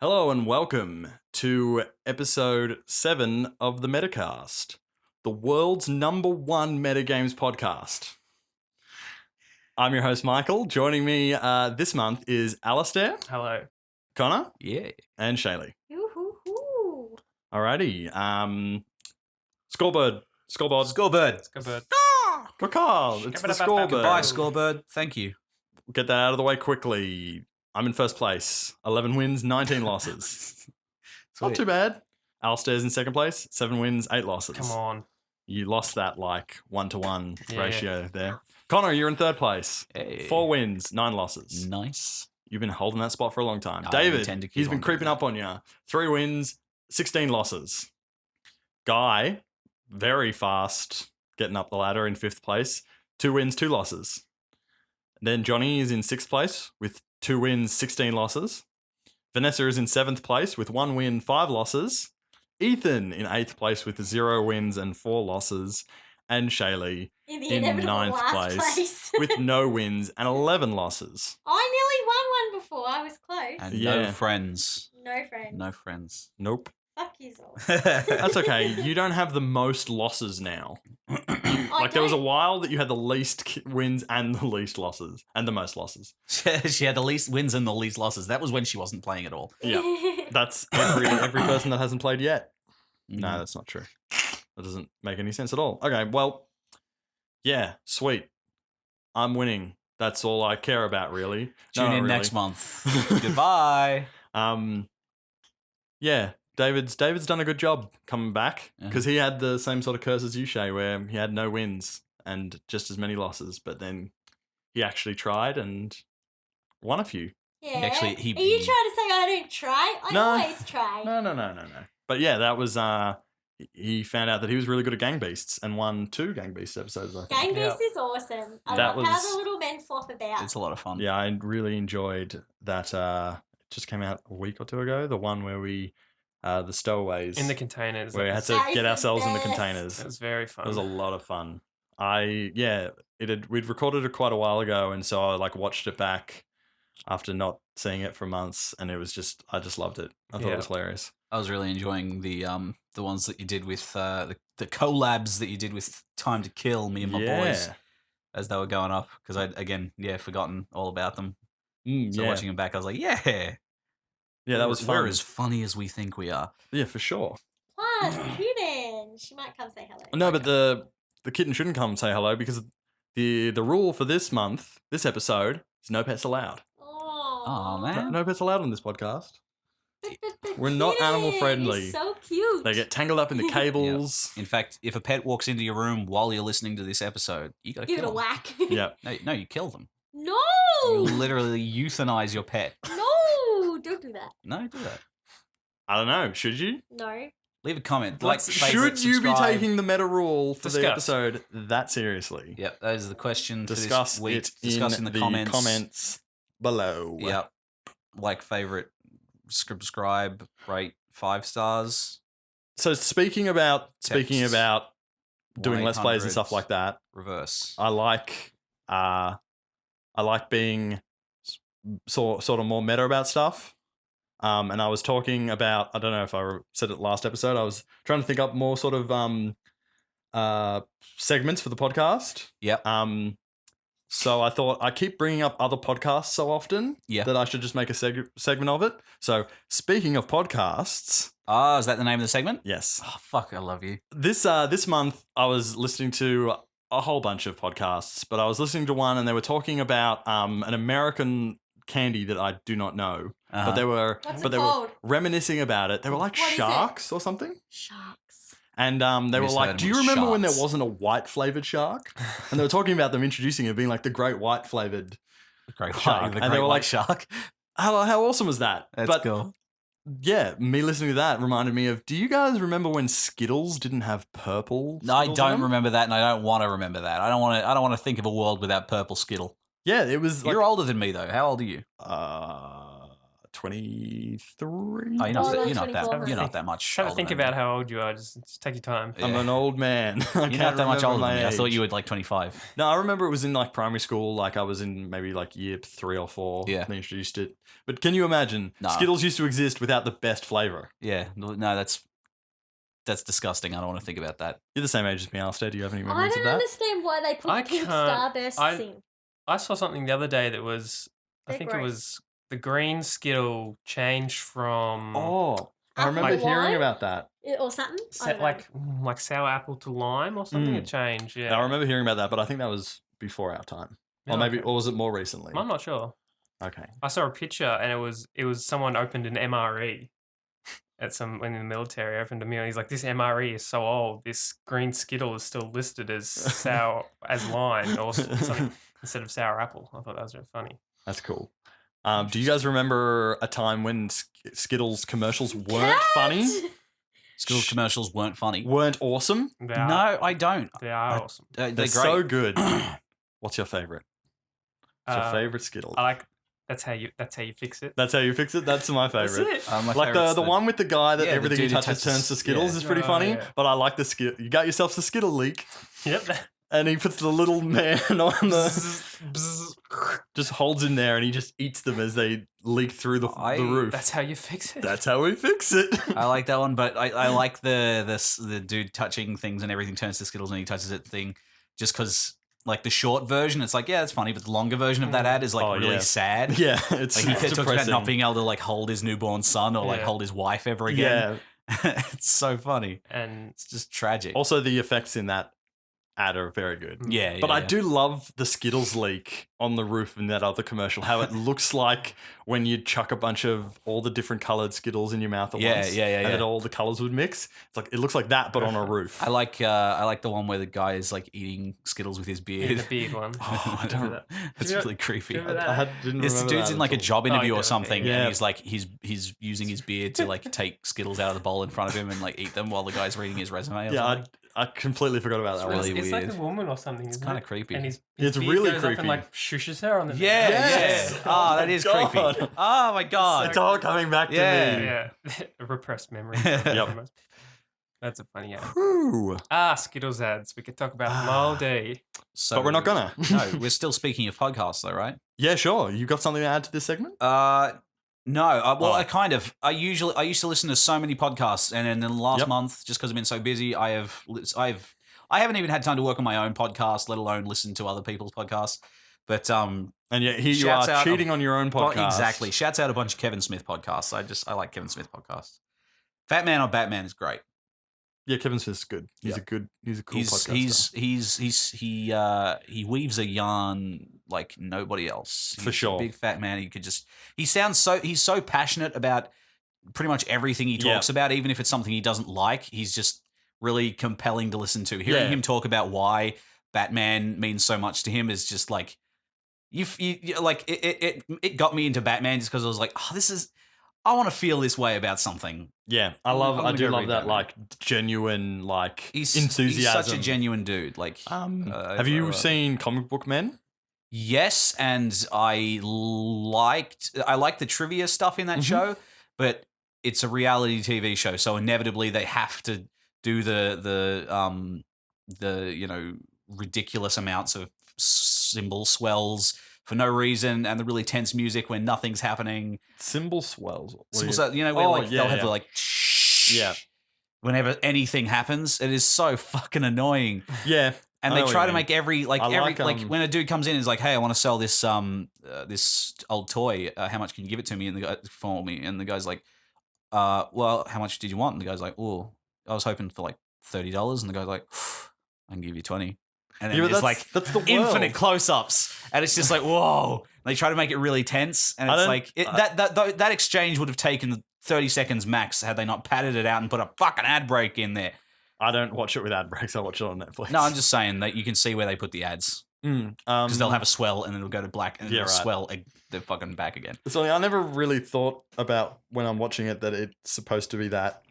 Hello and welcome to episode 7 of the METAcast, the world's #1 METAgames podcast. I'm your host, Michael. Joining me this month is Alistair, Hello. Connor, Yeah. and Shalee. Yoo-hoo-hoo. Alrighty. Scoreboard. Scoreboard. Go bird. Kakal, it's the scoreboard. Goodbye, scoreboard. Thank you. Get that out of the way quickly. I'm in first place. 11 wins, 19 losses. Not Sweet. too bad. Alistair's in second place. 7 wins, 8 losses. Come on. You lost that 1-to-1 Yeah. ratio there. Connor, you're in third place. Hey. 4 wins, 9 losses. Nice. You've been holding that spot for a long time. I David, intend to keep he's been on creeping doing up on you. 3 wins, 16 losses. Guy, very fast, getting up the ladder in 5th place. 2 wins, 2 losses. Then Johnny is in 6th place with 2 wins, 16 losses. Vanessa is in 7th place with 1 win, 5 losses. Ethan in 8th place with 0 wins and 4 losses. And Shalee In the in inevitable 9th last place with no wins and 11 losses. I nearly won one before. I was close. And Yeah. no friends. No friend. No friends. Nope. Fuck you all. That's okay. You don't have the most losses now. Like there was a while that you had the least wins and the least losses and the most losses. She had the least wins and the least losses. That was when she wasn't playing at all. Yeah. That's every person that hasn't played yet. No, Mm. that's not true. That doesn't make any sense at all. Okay, well, yeah, sweet. I'm winning. That's all I care about, really. Tune No, in not next really. month. Goodbye. Yeah, David's done a good job coming back Yeah. because he had the same sort of curse as you, Shay, where he had no wins and just as many losses, but then he actually tried and won a few. Yeah. Actually, Are you trying to say I don't try? I No. always try. No. But yeah, that was he found out that he was really good at Gang Beasts and won 2 Gang Beasts episodes, I think. Gang Yeah. Beast is awesome. I That love how was- the little men flop about. It's a lot of fun. Yeah, I really enjoyed that. It just came out a week or 2 ago. The one where we, the stowaways, In the containers. where we had to That is get the ourselves in the best. containers. It was very It fun. was a lot of fun. We'd recorded it quite a while ago, and so I watched it back after not seeing it for months, and I just loved it. I thought it Yeah. was hilarious. I was really enjoying the ones that you did with the collabs that you did with Time to Kill, me and my boys, as they were going up, because I'd forgotten all about them. So yeah, watching them back, I was like, yeah, that was we're fun. as funny as we think we are. Yeah, for sure. Plus, Kitten. She might come say hello. No, but the kitten shouldn't come and say hello because the rule for this episode is no pets allowed. Oh, man. No pets allowed on this podcast. But We're not Kitten animal is friendly. so cute. They get tangled up in the cables. In fact, if a pet walks into your room while you're listening to this episode, you gotta Give it kill a them. whack. Yeah. No, you kill them. No. You literally euthanize your pet. No. Don't do that. No, do that. I don't know. Should you? No. Leave a comment. Like, favorite, Should you be subscribe. taking the meta rule for the Discuss. episode that seriously? Yep, that is the question Discuss for this week. it Discuss in the comments. below. Yep. Like favorite, subscribe, rate 5 stars. So speaking about doing let's plays and 1-800 stuff like that, Reverse. I like being sort of more meta about stuff. And I was talking about, I don't know if I said it last episode, I was trying to think up more sort of segments for the podcast. Yep. So I thought I keep bringing up other podcasts so often Yeah. that I should just make a segment of it. So speaking of podcasts, Is that the name of the segment? yes, Oh, fuck, I love you. this month I was listening to a whole bunch of podcasts, but I was listening to one and they were talking about an American candy that I do not know, but they were What's but it they called? were reminiscing about it. They were like What is it? sharks or something. Sharks. And they were Misheard like, them do you as remember when there sharks. wasn't a white flavored shark? And they were talking about them introducing it being like the great white flavored The great shark. shark. The And great they were white like- shark. How awesome was that? That's but cool. yeah, me listening to that reminded me of, do you guys remember when Skittles didn't have purple? No, I Skittles in don't them? remember that, and I don't want to remember that. I don't want to think of a world without purple Skittle. Yeah, it was like You're older than me, though. How old are you? 23. Oh, you're Oh, not no, 24. you're not that much. Try to older think than about me. how old you are. Just take your time. Yeah. I'm an old man. You're not that much older than me. I thought you were like 25. No, I remember it was in like primary school. Like I was in maybe like year 3 or 4. Yeah. They introduced it. But can you imagine? No. Skittles used to exist without the best flavor. Yeah, no, that's disgusting. I don't want to think about that. You're the same age as me, Alistair. Do you have any I memories of don't that? understand why they put I pink can't- starbursts in. I saw something the other day that was, I They're think great. it was the green Skittle changed from Oh, I Apple remember hearing wine? about that. Or something? I don't know. like sour apple to lime or something. It changed. Yeah, I remember hearing about that, but I think that was before our time. Yeah, Or maybe, okay. or was it more recently? I'm not sure. Okay. I saw a picture and it was someone opened an MRE in the military, opened a meal. He's like, this MRE is so old. This green Skittle is still listed as sour as lime or something instead of sour apple. I thought that was really funny. That's cool. Do you guys remember a time when Skittles commercials weren't funny? Skittles commercials weren't funny. Weren't awesome? They are, No, I don't. they are awesome. They're They're great. so good. What's your favorite? What's your Uh, favorite Skittles? I like that's how you fix it. That's how you fix it? That's my That's favorite. it. My Like favourite's the one with the guy that Yeah, the everything he dude who touches touches- turns to Skittles yeah. is pretty Oh, funny. yeah. But I like the Skittle. You got yourself a Skittle leak, Yep. and he puts the little man on the, Bzz, bzz. just holds him there, and he just eats them as they leak through the roof. That's how you fix it. That's how we fix it. I like that one, but I like the dude touching things and everything turns to Skittles and he touches it thing, just because like the short version, it's like, yeah, it's funny, but the longer version of that ad is like Oh, really yeah. sad. Yeah, it's Like he talks about depressing. not being able to like hold his newborn son or like Yeah. hold his wife ever again. Yeah. It's so funny. And It's just tragic. Also, the effects in that ad are very good. yeah, But yeah, I yeah. do love the Skittles leak on the roof in that other commercial. How it looks like when you chuck a bunch of all the different colored Skittles in your mouth at Yeah, once. yeah, yeah, And yeah. then all the colors would mix. It's like it looks like that, but on a roof. I like the one where the guy is like eating Skittles with his beard. the big one. Oh, I don't. It's Do you- really creepy. do you remember that? Didn't This remember dude's that in like a at all. job interview yeah, or something, yeah. and he's like he's using his beard to like take Skittles out of the bowl in front of him and like eat them while the guy's reading his resume. Or Yeah, something. I completely forgot about that really one. It's like weird. a woman or something. It's isn't kind it? of creepy. And his It's beard really goes up creepy. and like shushes her on the Yeah, Yes. yeah. Oh, that is God. creepy. Oh my god. It's all coming back to Yeah. me. Yeah, repressed memory. Yep. That's a funny ad. Whew. Skittles ads. We could talk about them all day. So, But we're not gonna. No, we're still speaking of podcasts though, right? Yeah, sure. You got something to add to this segment? No. Well, Oh. I kind of. I used to listen to so many podcasts, and in the last Yep. month, just because I've been so busy, I haven't even had time to work on my own podcast, let alone listen to other people's podcasts. But And yet here you Shouts are out cheating on your own podcast. exactly. Shouts out a bunch of Kevin Smith podcasts. I like Kevin Smith podcasts. Fat Man on Batman is great. Yeah, Kevin Smith's good. He's Yep. he's a cool podcaster. He weaves a yarn like nobody else. For He's sure. a big fat man. He's so passionate about pretty much everything he talks about, even if it's something he doesn't like. He's just really compelling to listen to. Hearing Yeah. him talk about why Batman means so much to him is just like you like it got me into Batman just because I was like, I want to feel this way about something. Yeah, I'm gonna do go love read that that, like genuine like He's enthusiasm. such a genuine dude. Like, Have you seen Comic Book Men? yes, and I liked the trivia stuff in that Mhm. show, but it's a reality TV show, so inevitably they have to do the ridiculous amounts of symbol swells for no reason, and the really tense music when nothing's happening. Symbol swells. What do Symbol you- swell, where Oh, like yeah, they'll have yeah. the like Yeah. whenever anything happens. It is so fucking annoying. Yeah, And I they know what try you to mean. make every when a dude comes in and is like, "Hey, I want to sell this this old toy. How much can you give it to me?" And the guy for me, and the guy's like, "Well, how much did you want?" And the guy's like, "Oh, I was hoping for like $30." And the guy's like, "I can give you 20." And then Yeah, but there's like that's the world. infinite close-ups, and it's just like, whoa. They try to make it really tense, and I it's don't- like that exchange would have taken 30 seconds max had they not padded it out and put a fucking ad break in there. I don't watch it with ad breaks. I watch it on Netflix. No, I'm just saying that you can see where they put the ads. Because they'll have a swell and then it'll go to black and then Yeah, it'll right. swell they're fucking back again. So I never really thought about when I'm watching it that it's supposed to be that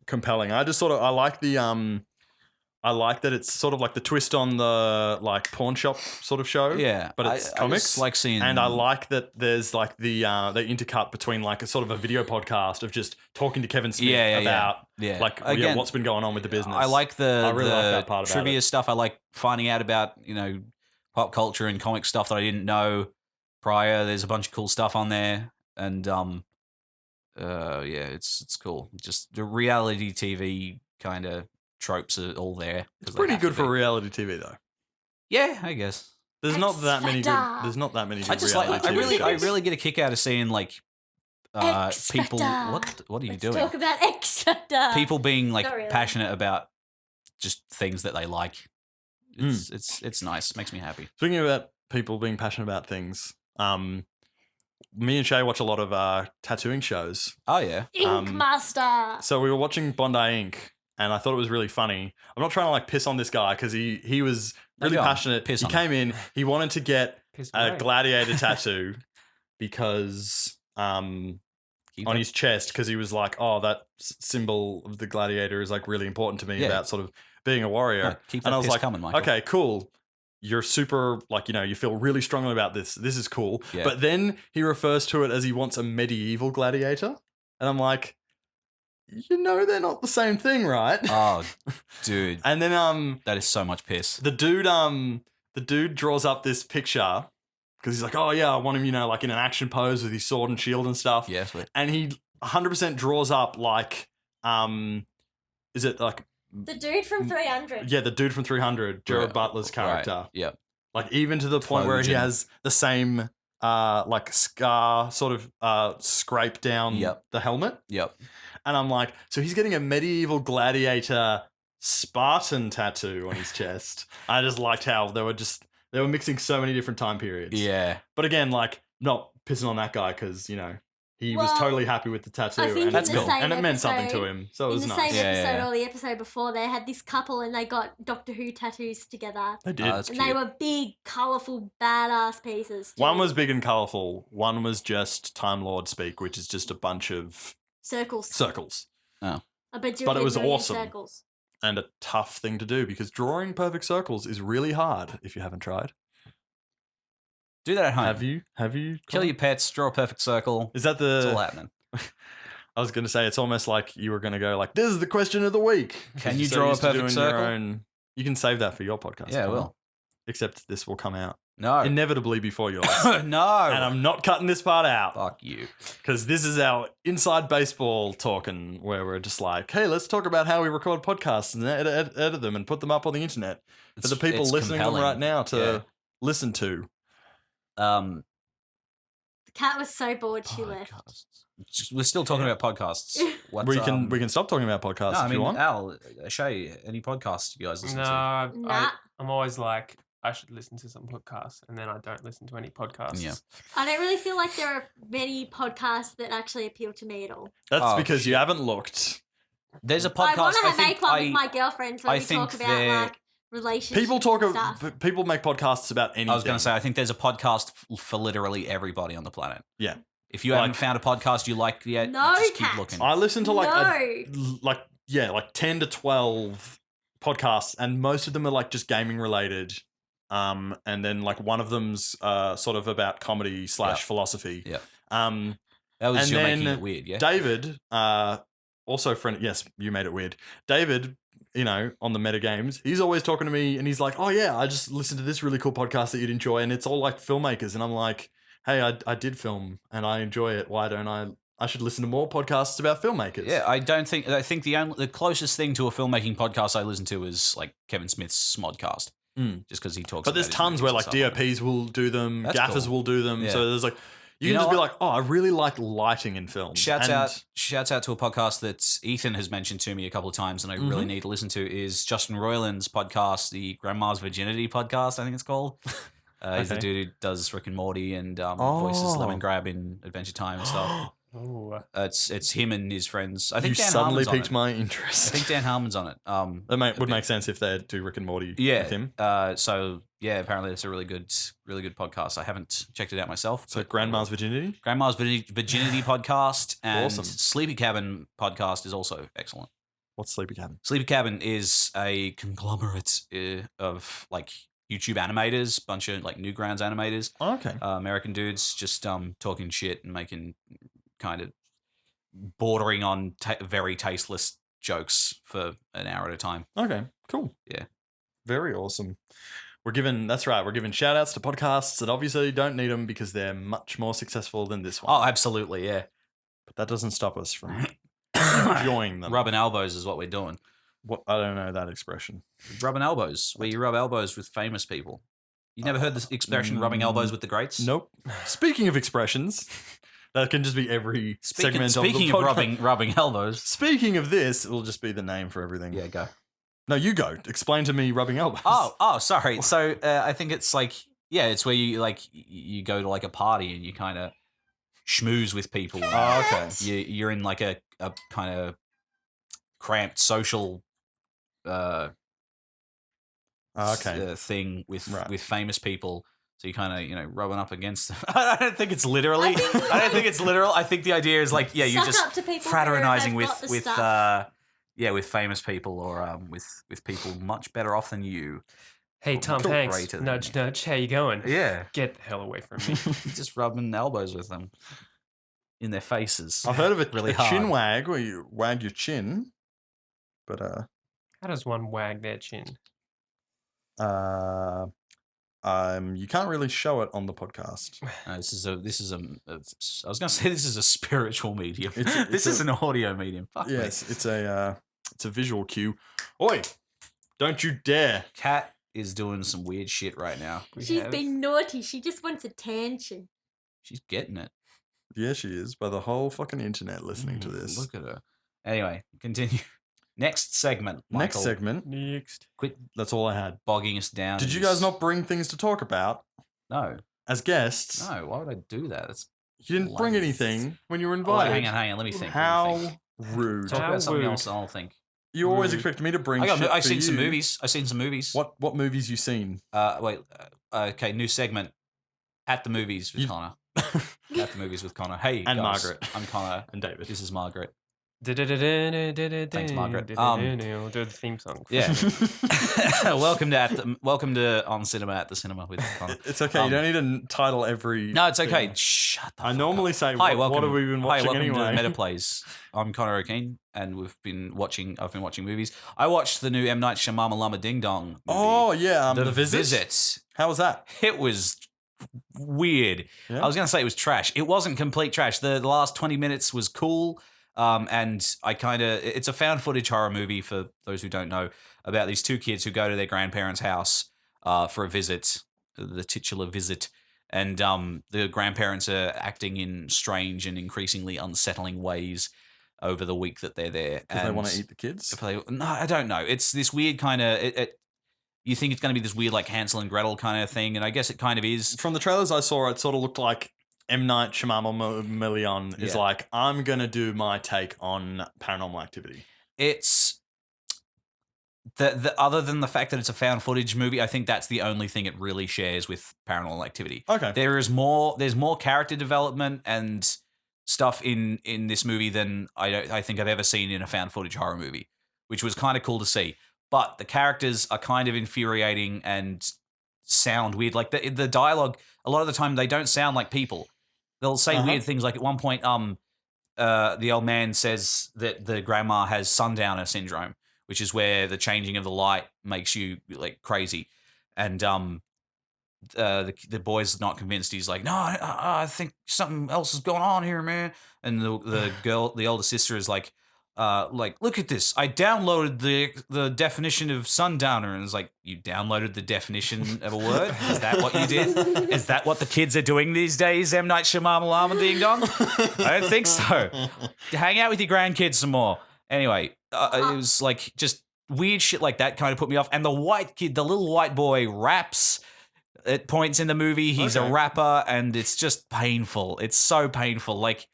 compelling. I just I like the I like that it's sort of like the twist on the like pawn shop sort of show. Yeah, but it's I comics. just like seeing, and I like that there's like the they intercut between like a sort of a video podcast of just talking to Kevin Smith about like Again, what's been going on with the business. I like I really like that part about trivia it. stuff. I like finding out about pop culture and comic stuff that I didn't know prior. There's a bunch of cool stuff on there, and it's cool. Just the reality TV kind of tropes are all there. It's pretty good for reality TV though. Yeah, I guess. There's not that many good. There's not that many. Good reality TV I shows. really get a kick out of seeing like people. What are you doing? Talk about X Factor. People being like Not really. passionate about just things that they like. It's nice. Makes me happy. Speaking about people being passionate about things, me and Shay watch a lot of tattooing shows. Oh yeah, Ink Master. So we were watching Bondi Inc. And I thought it was really funny. I'm not trying to like piss on this guy because he was really passionate. He came in. He wanted to get a gladiator tattoo because on his chest because he was like, oh, that symbol of the gladiator is like really important to me about sort of being a warrior. No, keep that and I was piss like, coming, Michael. okay, cool. You're super like you feel really strongly about this. This is cool. Yeah. But then he refers to it as he wants a medieval gladiator, and I'm like, they're not the same thing, right? Oh, dude. And then that is so much piss. The dude draws up this picture because he's like, oh yeah, I want him, like in an action pose with his sword and shield and stuff. Yeah, sweet. And he 100% draws up like is it like the dude from 300? Yeah, the dude from 300, Gerard Butler's character. Right. Yep. Like even to the point where he has the same like scar sort of scrape down the helmet. Yep. And I'm like, so he's getting a medieval gladiator Spartan tattoo on his chest. I just liked how they were mixing so many different time periods. Yeah. But again, like not pissing on that guy because, he was totally happy with the tattoo. And that's cool. And it meant something to him. So it was nice. In the same episode or the episode before, they had this couple and they got Doctor Who tattoos together. They did. And they were big, colourful, badass pieces. Too. One was big and colourful. One was just Time Lord speak, which is just a bunch of circles. Oh. But it was awesome. Circles. And a tough thing to do because drawing perfect circles is really hard if you haven't tried. Do that at home. Have you? Kill your pets, draw a perfect circle. Is that It's all happening. I was going to say, it's almost like you were going to go like, this is the question of the week. Can you draw a perfect circle? You can save that for your podcast. Yeah, I will. Except this will come out. No. Inevitably before yours. No. And I'm not cutting this part out. Fuck you. Because this is our inside baseball talking where we're just like, hey, let's talk about how we record podcasts and edit them and put them up on the internet for the people listening to them right now to listen to. The cat was so bored she left. We're still talking about podcasts. We can stop talking about podcasts if you want. Al, Shay, any podcasts you guys listen to? I'm always like, I should listen to some podcasts, and then I don't listen to any podcasts. Yeah. I don't really feel like there are many podcasts that actually appeal to me at all. That's because you haven't looked. There's a podcast. I want to have make club with my girlfriends where we talk about like relationships. People make podcasts about anything. I was going to say, I think there's a podcast for literally everybody on the planet. Yeah. If you haven't found a podcast you like yet, just keep looking. I listen to like 10 to 12 podcasts, and most of them are like just gaming related. And then like one of them's sort of about comedy / philosophy. Yeah. That was you making it weird, yeah? David, also friend, yes, you made it weird. David, on the METAgames, he's always talking to me and he's like, oh yeah, I just listened to this really cool podcast that you'd enjoy and it's all like filmmakers. And I'm like, hey, I did film and I enjoy it. Why don't I should listen to more podcasts about filmmakers. Yeah, I think the closest thing to a filmmaking podcast I listen to is like Kevin Smith's Smodcast. Just because he talks. But there's tons where like DOPs will do them, gaffers will do them. Yeah. So there's like you can just be like, oh, I really like lighting in films. Shouts out to a podcast that Ethan has mentioned to me a couple of times, and I really need to listen to is Justin Roiland's podcast, the Grandma's Virginity podcast. I think it's called. He's the dude who does Rick and Morty and voices Lemon Grab in Adventure Time and stuff. It's him and his friends. I think Dan suddenly Harmon's piqued my interest. I think Dan Harmon's on it. That would make sense if they do Rick and Morty with him. So yeah, apparently it's a really good podcast. I haven't checked it out myself. So Grandma's Virginity Virginity podcast and awesome. Sleepy Cabin podcast is also excellent. What's Sleepy Cabin? Sleepy Cabin is a conglomerate of like YouTube animators, bunch of like Newgrounds animators, Okay. American dudes just talking shit and making kind of bordering on very tasteless jokes for an hour at a time. Okay, cool. Yeah. Very awesome. We're giving shout outs to podcasts that obviously don't need them because they're much more successful than this one. Oh, absolutely, yeah. But that doesn't stop us from enjoying them. Rubbing elbows is what we're doing. What? I don't know that expression. Rubbing elbows, where you rub elbows with famous people. You never heard this expression, rubbing elbows with the greats? Nope. Speaking of expressions, that can just be every segment of the podcast. Speaking of rubbing elbows. Speaking of this, it'll just be the name for everything. Yeah, go. No, you go. Explain to me rubbing elbows. Oh, sorry. So I think it's like, yeah, it's where you go to like a party and you kind of schmooze with people. Oh, okay. You're in like a kind of cramped social thing with famous people. So you kind of, rubbing up against them. I don't think it's literally. I don't think it's literal. I think the idea is like, yeah, you're just fraternizing with famous people or with people much better off than you. Hey, Tom Hanks, nudge, nudge, how you going? Yeah. Get the hell away from me. Just rubbing elbows with them in their faces. I've heard of it, really a hard. chin wag where you wag your chin, but how does one wag their chin? You can't really show it on the podcast. This is a. I was going to say this is a spiritual medium. This is an audio medium. Fuck yes, me. it's a visual cue. Oi! Don't you dare! Kat is doing some weird shit right now. She's been naughty. She just wants attention. She's getting it. Yeah, she is. By the whole fucking internet listening to this. Look at her. Anyway, continue. Next segment, Michael. Next. Quit. That's all I had. Bogging us down. Did you guys not bring things to talk about? No. As guests? No. Why would I do that? You didn't bring anything when you were invited. Oh, hang on. Let me think. How rude. Talk about something else. I'll think. You always expect me to bring. I've seen some movies. What movies you seen? Okay, new segment. At the movies with Connor. At the movies with Connor. Hey, and guys, Margaret. I'm Connor and David. This is Margaret. Thanks, Margaret. Do the theme song. Yeah. welcome to On Cinema at the Cinema with Connor. It's okay. You don't need to title every. No, it's okay. Thing. Shut the fuck normally up. say, hi, what have we been watching welcome anyway? to METAplays. I'm Connor O'Kane, and I've been watching movies. I watched the new M. Night Shyamalan Ding Dong movie. Oh, yeah. The Visit. How was that? It was weird. Yeah. I was going to say it was trash. It wasn't complete trash. The last 20 minutes was cool. And it's a found footage horror movie for those who don't know about these two kids who go to their grandparents' house for a visit, the titular visit. And the grandparents are acting in strange and increasingly unsettling ways over the week that they're there. Because they want to eat the kids? No, I don't know. It's this weird kind of... You think it's going to be this weird like Hansel and Gretel kind of thing, and I guess it kind of is. From the trailers I saw, it sort of looked like M. Night Shyamalan is like, I'm going to do my take on Paranormal Activity. It's... The other than the fact that it's a found footage movie, I think that's the only thing it really shares with Paranormal Activity. Okay. There's more character development and stuff in this movie than I think I've ever seen in a found footage horror movie, which was kind of cool to see. But the characters are kind of infuriating and sound weird. Like the dialogue, a lot of the time they don't sound like people. They'll say weird things. Like at one point, the old man says that the grandma has sundowner syndrome, which is where the changing of the light makes you like crazy. And the boy's not convinced. He's like, no, I think something else is going on here, man. And the older sister is like, look at this. I downloaded the definition of sundowner, and it's like, you downloaded the definition of a word? Is that what you did? Is that what the kids are doing these days, M. Night Shyamalan Ding Dong? I don't think so. Hang out with your grandkids some more. Anyway, it was like just weird shit like that kind of put me off. And the little white boy raps at points in the movie. He's a rapper, and it's just painful. It's so painful. Like,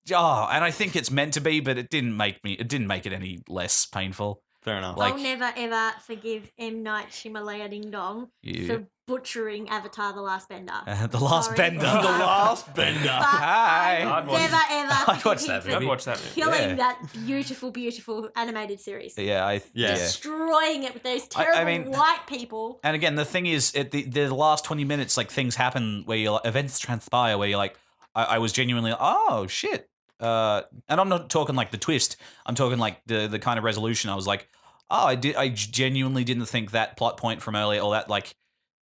and I think it's meant to be, but it didn't make it any less painful. Fair enough. Like- I'll never ever forgive M. Night Shyamalan Ding Dong for butchering Avatar: The Last Bender. The Last Sorry. Bender. The Last Bender. But Hi. I I'd watch never ever I'd watch forgive that him movie. I'd for watch that movie. killing Yeah. that beautiful, beautiful animated series. Yeah, Yeah. Destroying it with those I terrible mean- white people. And again, the thing is, at the last 20 minutes, like things happen where you're like, events transpire where you're like, I was genuinely like, oh shit. And I'm not talking like the twist. I'm talking like the kind of resolution. I was like, oh, I genuinely didn't think that plot point from earlier, or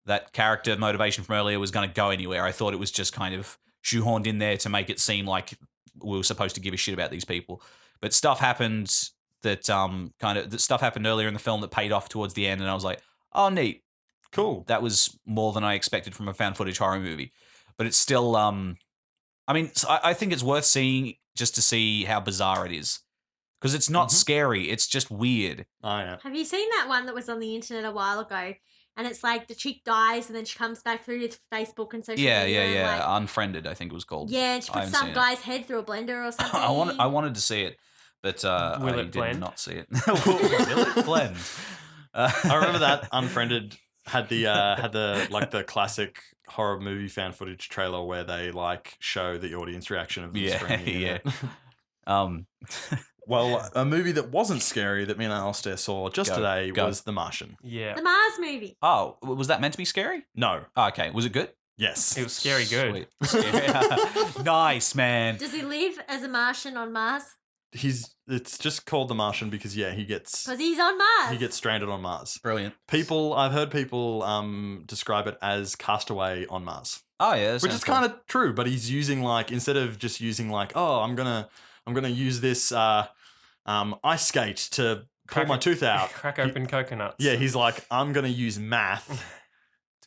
that character motivation from earlier was going to go anywhere. I thought it was just kind of shoehorned in there to make it seem like we were supposed to give a shit about these people. But stuff happened that stuff happened earlier in the film that paid off towards the end, and I was like, oh, neat. Cool. That was more than I expected from a found footage horror movie. But it's still, I mean, I think it's worth seeing just to see how bizarre it is. Because it's not scary, it's just weird. Oh, yeah. Have you seen that one that was on the internet a while ago? And it's like the chick dies and then she comes back through to Facebook and social Yeah, media. yeah, and yeah. like, Unfriended, I think it was called. yeah, and she I puts haven't some seen it. guy's head through a blender or something. I wanted to see it, but Will I it did blend? not see it. Will it blend? I remember that Unfriended had the like the classic horror movie fan footage trailer where they like show the audience reaction of them Yeah, screaming. yeah. Well, a movie that wasn't scary that me and Alistair saw just Go, today go. was The Martian. Yeah. The Mars movie. Oh, was that meant to be scary? No. Oh, okay, was it good? Yes. It was scary good. Sweet. Scary. Nice, man. Does he live as a Martian on Mars? It's just called The Martian because he gets Because he's on Mars. stranded on Mars. Brilliant. I've heard people describe it as Castaway on Mars. Oh yeah, Which is kind of true, but he's using like, instead of just using like, oh, I'm gonna use this ice skate to pull my tooth out. Crack open coconuts. Yeah, he's like, I'm gonna use math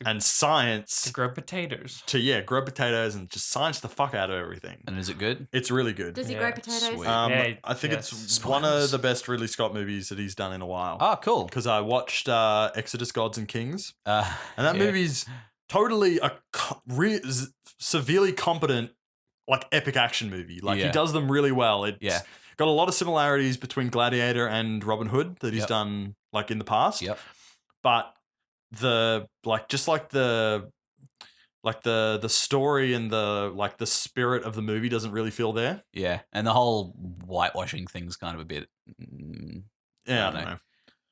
and science To grow potatoes. to grow potatoes and just science the fuck out of everything. And is it good? It's really good. Does he Yeah, grow potatoes? sweet. Yeah, I think yes. it's one of the best Ridley Scott movies that he's done in a while. Oh, cool. Because I watched Exodus: Gods and Kings, And and that movie's totally a severely competent, like epic action movie. Like he Yeah. does them really well. It's Yeah. got a lot of similarities between Gladiator and Robin Hood that he's Yep. done like in the past. Yep. But the story and the spirit of the movie doesn't really feel there. Yeah, and the whole whitewashing thing's kind of a bit. Yeah, I I don't know. know.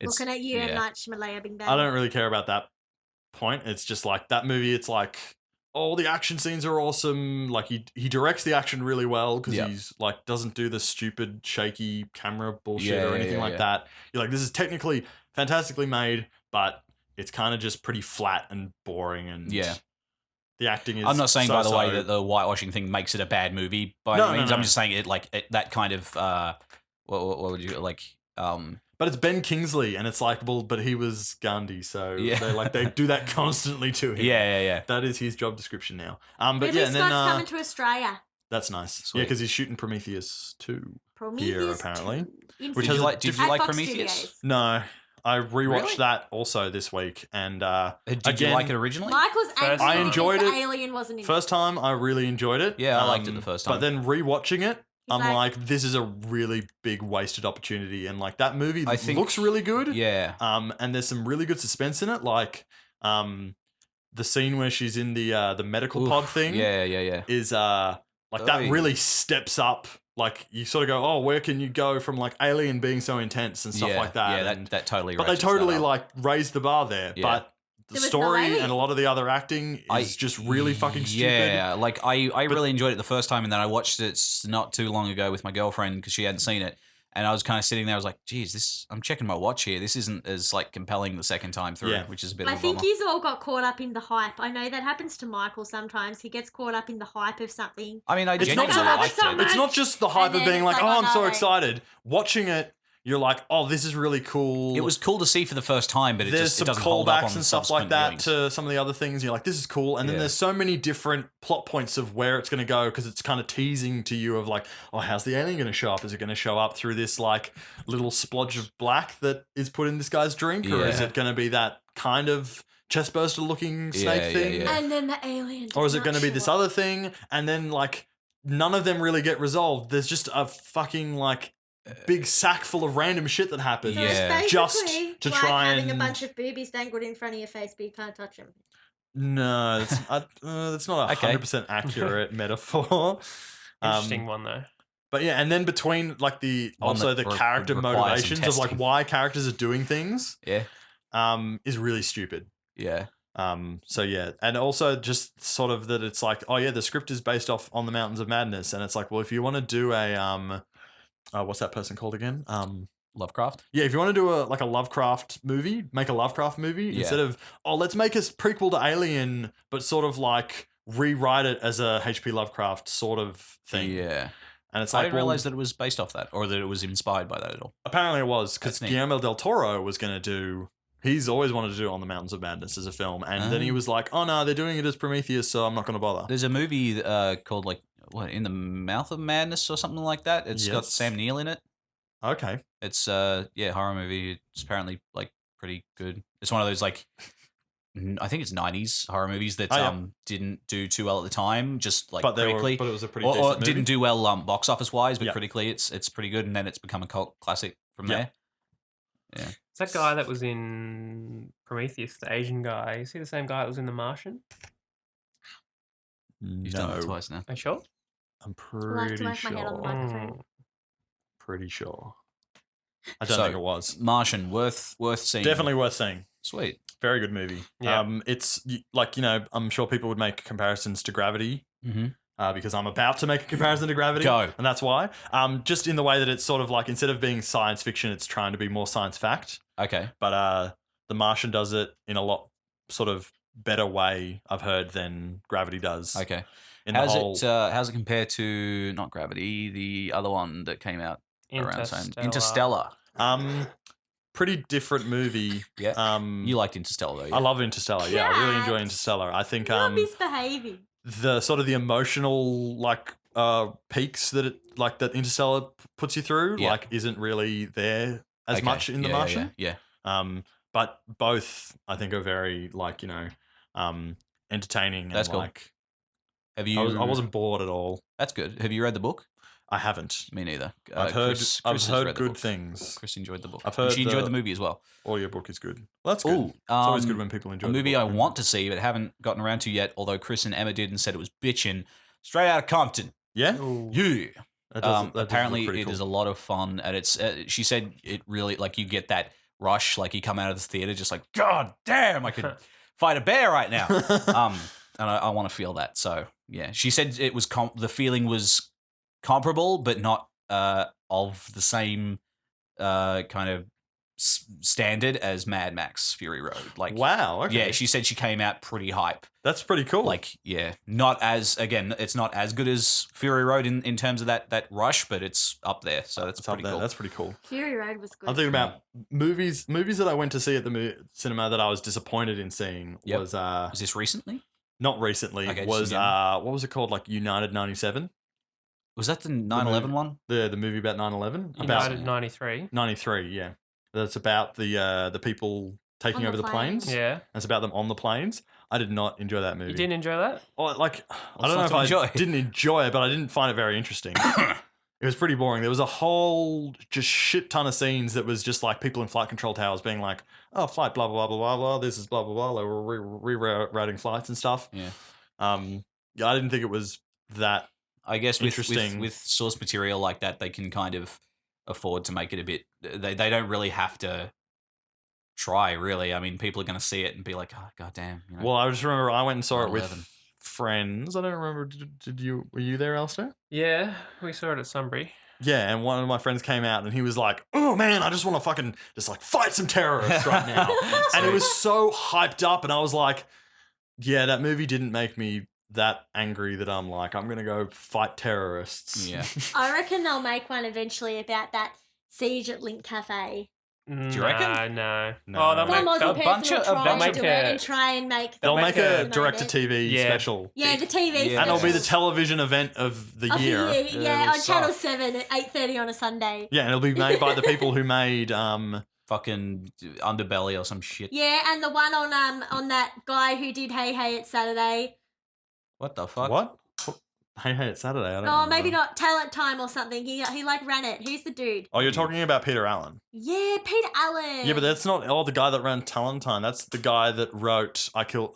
It's, Looking at you, yeah. M. Night Shyamalan Bing Bang. I don't really care about that point. It's just like that movie. It's like, oh, the action scenes are awesome. Like he directs the action really well because Yeah. he's like doesn't do the stupid shaky camera bullshit Yeah, or yeah, anything yeah, like yeah. that. You're like, this is technically fantastically made, but it's kind of just pretty flat and boring. And Yeah. the acting is. I'm not saying, by the way, so-so. that the whitewashing thing makes it a bad movie. By No, any no, means, no. I'm just saying that kind of. What would you like? But it's Ben Kingsley, and it's like, well, but he was Gandhi, so Yeah. they do that constantly to him. Yeah. That is his job description now. But Ridley yeah, and Scott's then coming to Australia. that's nice. Sweet. Yeah, because he's shooting Prometheus 2. Prometheus apparently. 2 in Which Did has you a like? Did you At like Fox Prometheus? Studios. No, I rewatched Really? that also this week, and Did you again, like it originally? Michael's angry I enjoyed because it. the Alien wasn't in First time I really enjoyed it. Yeah, I liked it the first time. But then rewatching it, He's I'm like- like, this is a really big wasted opportunity, and like that movie I think- looks really good. Yeah. And there's some really good suspense in it, like the scene where she's in the medical Oof. pod thing. Yeah. Is like that Oy. really steps up. Like you sort of go, oh, where can you go from like Alien being so intense and stuff yeah, like that? Yeah, and, that totally. but they ratchets that totally up. like raised the bar there. Yeah. But the There was no story alien. and a lot of the other acting is just really fucking stupid. Yeah, like I really enjoyed it the first time, and then I watched it not too long ago with my girlfriend because she hadn't seen it, and I was kind of sitting there. I was like, "Geez, I'm checking my watch here. This isn't as like compelling the second time through, Yeah. which is a bit I of a think bummer." he's all got caught up in the hype. I know that happens to Michael sometimes. He gets caught up in the hype of something. I mean, I It's not genuinely so much- liked so it. much- It's not just the hype And of then being it's like, like, oh, oh, I'm no, so they- excited. Watching it, you're like, oh, this is really cool. It was cool to see for the first time, but it There's just it some doesn't hold up on callbacks and stuff like subsequent that viewings. to some of the other things. You're like, this is cool. And then Yeah. there's so many different plot points of where it's going to go because it's kind of teasing to you of like, oh, how's the alien going to show up? Is it going to show up through this like little splodge of black that is put in this guy's drink? Or is Yeah. it going to be that kind of chestburster looking snake Yeah, thing? yeah. And then the alien. Or is does it going to not be this show up. other thing? And then like none of them really get resolved. There's just a fucking like big sack full of random shit that happens. So Yeah. it's Just basically to like try having and a bunch of boobies dangled in front of your face, but you can't touch them. No, that's not a Okay. 100% accurate metaphor. Interesting one though. But yeah, and then between like One also that the character would require some motivations of like testing. why characters are doing things, Yeah. is really stupid. Yeah. So yeah, and also just sort of that it's like, oh yeah, the script is based off on the Mountains of Madness, and it's like, well, if you want to do a what's that person called again? Lovecraft. Yeah, if you want to do a Lovecraft movie, make a Lovecraft movie Yeah. instead of let's make a prequel to Alien, but sort of like rewrite it as a H.P. Lovecraft sort of thing. Yeah. And it's I like, didn't realize that it was based off that, or that it was inspired by that at all. apparently it was because That's neat. Guillermo del Toro was going to do. He's always wanted to do On the Mountains of Madness as a film, and then he Oh. was like, "Oh no, they're doing it as Prometheus, so I'm not going to bother." There's a movie called like In the Mouth of Madness or something like that. It's got Yes. Sam Neill in it. Okay, It's horror movie. It's apparently like pretty good. It's one of those like I think it's 90s horror movies that Oh, yeah. didn't do too well at the time, just like but critically. but it was a pretty or decent movie. didn't do well box office wise, but Yeah. critically it's pretty good, and then it's become a cult classic from Yeah. there. It's that guy that was in Prometheus, the Asian guy. Is he the same guy that was in The Martian? You've done that No, twice now. Are you sure? I'm I like to pretty whack my head on the sure. microphone. Pretty sure. I don't So, think it was. Martian, worth seeing. Definitely worth seeing. Sweet. Very good movie. Yeah. It's like, I'm sure people would make comparisons to Gravity. Mm-hmm. Because I'm about to make a comparison to Gravity. Go. And that's why. Just in the way that it's sort of like, instead of being science fiction, it's trying to be more science fact. Okay. But The Martian does it in a lot sort of better way, I've heard, than Gravity does. Okay. In How's the whole, how's it compared to not Gravity, the other one that came out around the same Interstellar. Interstellar? pretty different movie. Yeah. You liked Interstellar though. Yeah? I love Interstellar. Yeah, I really enjoy Cat. Interstellar. I think You're misbehaving. the sort of the emotional like peaks that that Interstellar puts you through Yeah. like isn't really there as Okay. much in The Yeah, Martian. Yeah. But both I think are very like entertaining. That's and, cool. Like, Have you? I wasn't bored at all. That's good. Have you read the book? I haven't. Me neither. I've heard Chris I've has heard read the good book. things. Chris enjoyed the book. I've And heard she enjoyed the- the movie as well. Audiobook is good. Well, that's good. Ooh, It's always good when people enjoy a the movie book, I man. want to see but haven't gotten around to yet. Although Chris and Emma did and said it was bitchin'. Straight Out of Compton. Yeah. Ooh. Yeah. That does look Apparently, pretty it cool. is a lot of fun, and it's. She said it really like you get that rush, like you come out of the theater just like, God damn, I could fight a bear right now. And I want to feel that. So yeah, she said it was the feeling was comparable, but not of the same kind of standard as Mad Max Fury Road. Like Wow. Okay. yeah, she said she came out pretty hype. That's pretty cool. Like, yeah, not as again, it's not as good as Fury Road in terms of that rush, but it's up there. So that's it's up pretty there. cool. That's pretty cool. Fury Road was good. I'm thinking about movies that I went to see at the cinema that I was disappointed in seeing Yep. was Was this recently? not recently. Okay, Was just what was it called? Like United 97? Was that the 9/11 one? The movie about 9/11? United About 93. 93, yeah. That's about the people taking On the over the planes. planes. Yeah. It's about them on the planes. I did not enjoy that movie. You didn't enjoy that? Or, like, I don't know not if to I enjoy? didn't enjoy it, but I didn't find it very interesting. It was pretty boring. There was a whole just shit ton of scenes that was just like people in flight control towers being like, "Oh, flight, blah blah blah blah blah. This is blah blah blah." They were rerouting flights and stuff. Yeah. Yeah, I didn't think it was that. I guess with Interesting. with source material like that, they can kind of afford to make it a bit. They don't really have to try. Really, I mean, people are going to see it and be like, "Oh, goddamn!" You know? Well, I just remember I went and saw it 9/11. with friends. I don't remember. Did you? Were you there, Alistair? Yeah. We saw it at Sunbury. Yeah, and one of my friends came out and he was like, "Oh man, I just want to fucking just like fight some terrorists right now." And it was so hyped up, and I was like, "Yeah, that movie didn't make me that angry that I'm like, I'm gonna go fight terrorists." Yeah. I reckon they'll make one eventually about that siege at Link Cafe. Do you reckon? No. No. Oh, they'll Some make, Aussie they'll, bunch person of- will a try bunch and of- do it and try and make They'll They'll make make a a- direct-to-TV Yeah. special, Yeah, the TV Yeah. and it'll be the special. television event of the Of the year. year, yeah, It'll on Channel suck. 7 at 8:30 on a Sunday. Yeah, and it'll be made by the people who made Fucking Underbelly or some shit. Yeah, and the one on that guy who did Hey Hey It's Saturday. What the fuck? what? Hey, it's Saturday. I don't No, maybe remember. not Talent Time or something. He like ran it. Who's the dude? Oh, you're talking about Peter Allen. Yeah, Peter Allen. Yeah, but that's not the guy that ran Talent Time. That's the guy that wrote I kill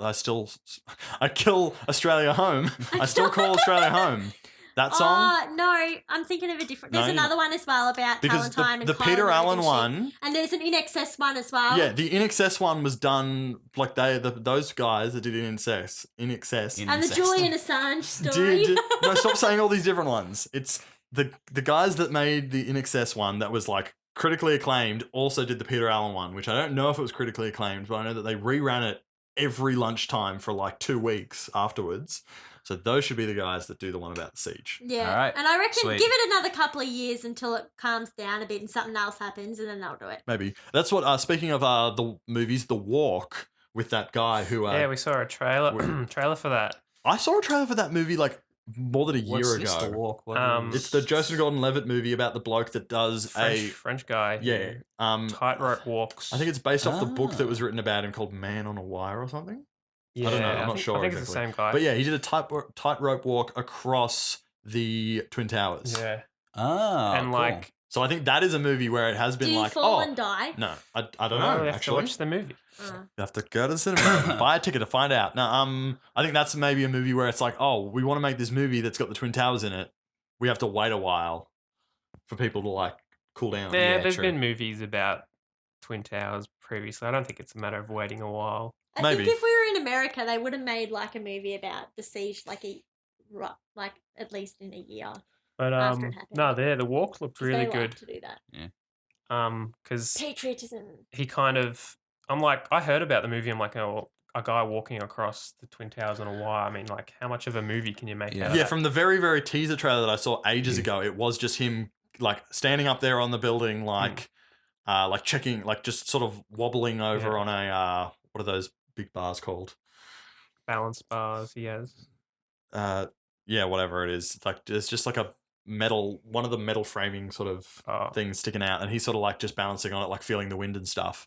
Australia home. I still call Australia home. That song. Oh, no, I'm thinking of a different. There's No, another one as well about because Talent Time and the Kyle Peter Minogue Allen and shit. one. And there's an In Excess one as well. Yeah, the In Excess one was done like those guys that did In Excess. And the Incest. Julian Assange story. No, stop saying all these different ones. It's the guys that made the In Excess one that was like critically acclaimed also did the Peter Allen one, which I don't know if it was critically acclaimed, but I know that they reran it every lunchtime for like 2 weeks afterwards. So those should be the guys that do the one about the siege. Yeah. All right. And I reckon Sweet. give it another couple of years until it calms down a bit and something else happens, and then they'll do it. Maybe. That's what, speaking of the movies, The Walk with that guy who... Yeah, we saw a trailer for that. I saw a trailer for that movie like more than a year What's ago. this, The Walk? What is- It's the Joseph Gordon-Levitt movie about the bloke that does French guy. Yeah. Tightrope walks. I think it's based off the book that was written about him called Man on a Wire or something. Yeah, I don't know. I'm not sure I think it's exactly. the same guy. But yeah, he did a tightrope walk across the Twin Towers. Yeah. Ah, And cool. like, So I think that is a movie where it has been Do you like, fall oh, and die? no, I don't oh, know. we have to Actually, watch the movie. Uh, you have to go to the cinema, buy a ticket to find out. Now, I think that's maybe a movie where it's like, oh, we want to make this movie that's got the Twin Towers in it. We have to wait a while for people to like cool down. Yeah, Yeah, there's true. been movies about Twin Towers previously. I don't think it's a matter of waiting a while. I Maybe. think if we were in America, they would have made like a movie about the siege, like at least in a year. But After it happened. no, the walk looked 'Cause really they good. like to do that. Because Patriotism. he kind of, I'm like, I heard about the movie. I'm like, oh, a guy walking across the Twin Towers on a wire. I mean, like, how much of a movie can you make? Yeah. out of Yeah, that? from the very, very teaser trailer that I saw ages ago, it was just him like standing up there on the building, like checking, like just sort of wobbling over Yeah. on a what are those big bars called? balance bars he has. Yeah, whatever it is. Like it's just like one of the metal framing sort of things sticking out, and he's sort of like just balancing on it, like feeling the wind and stuff.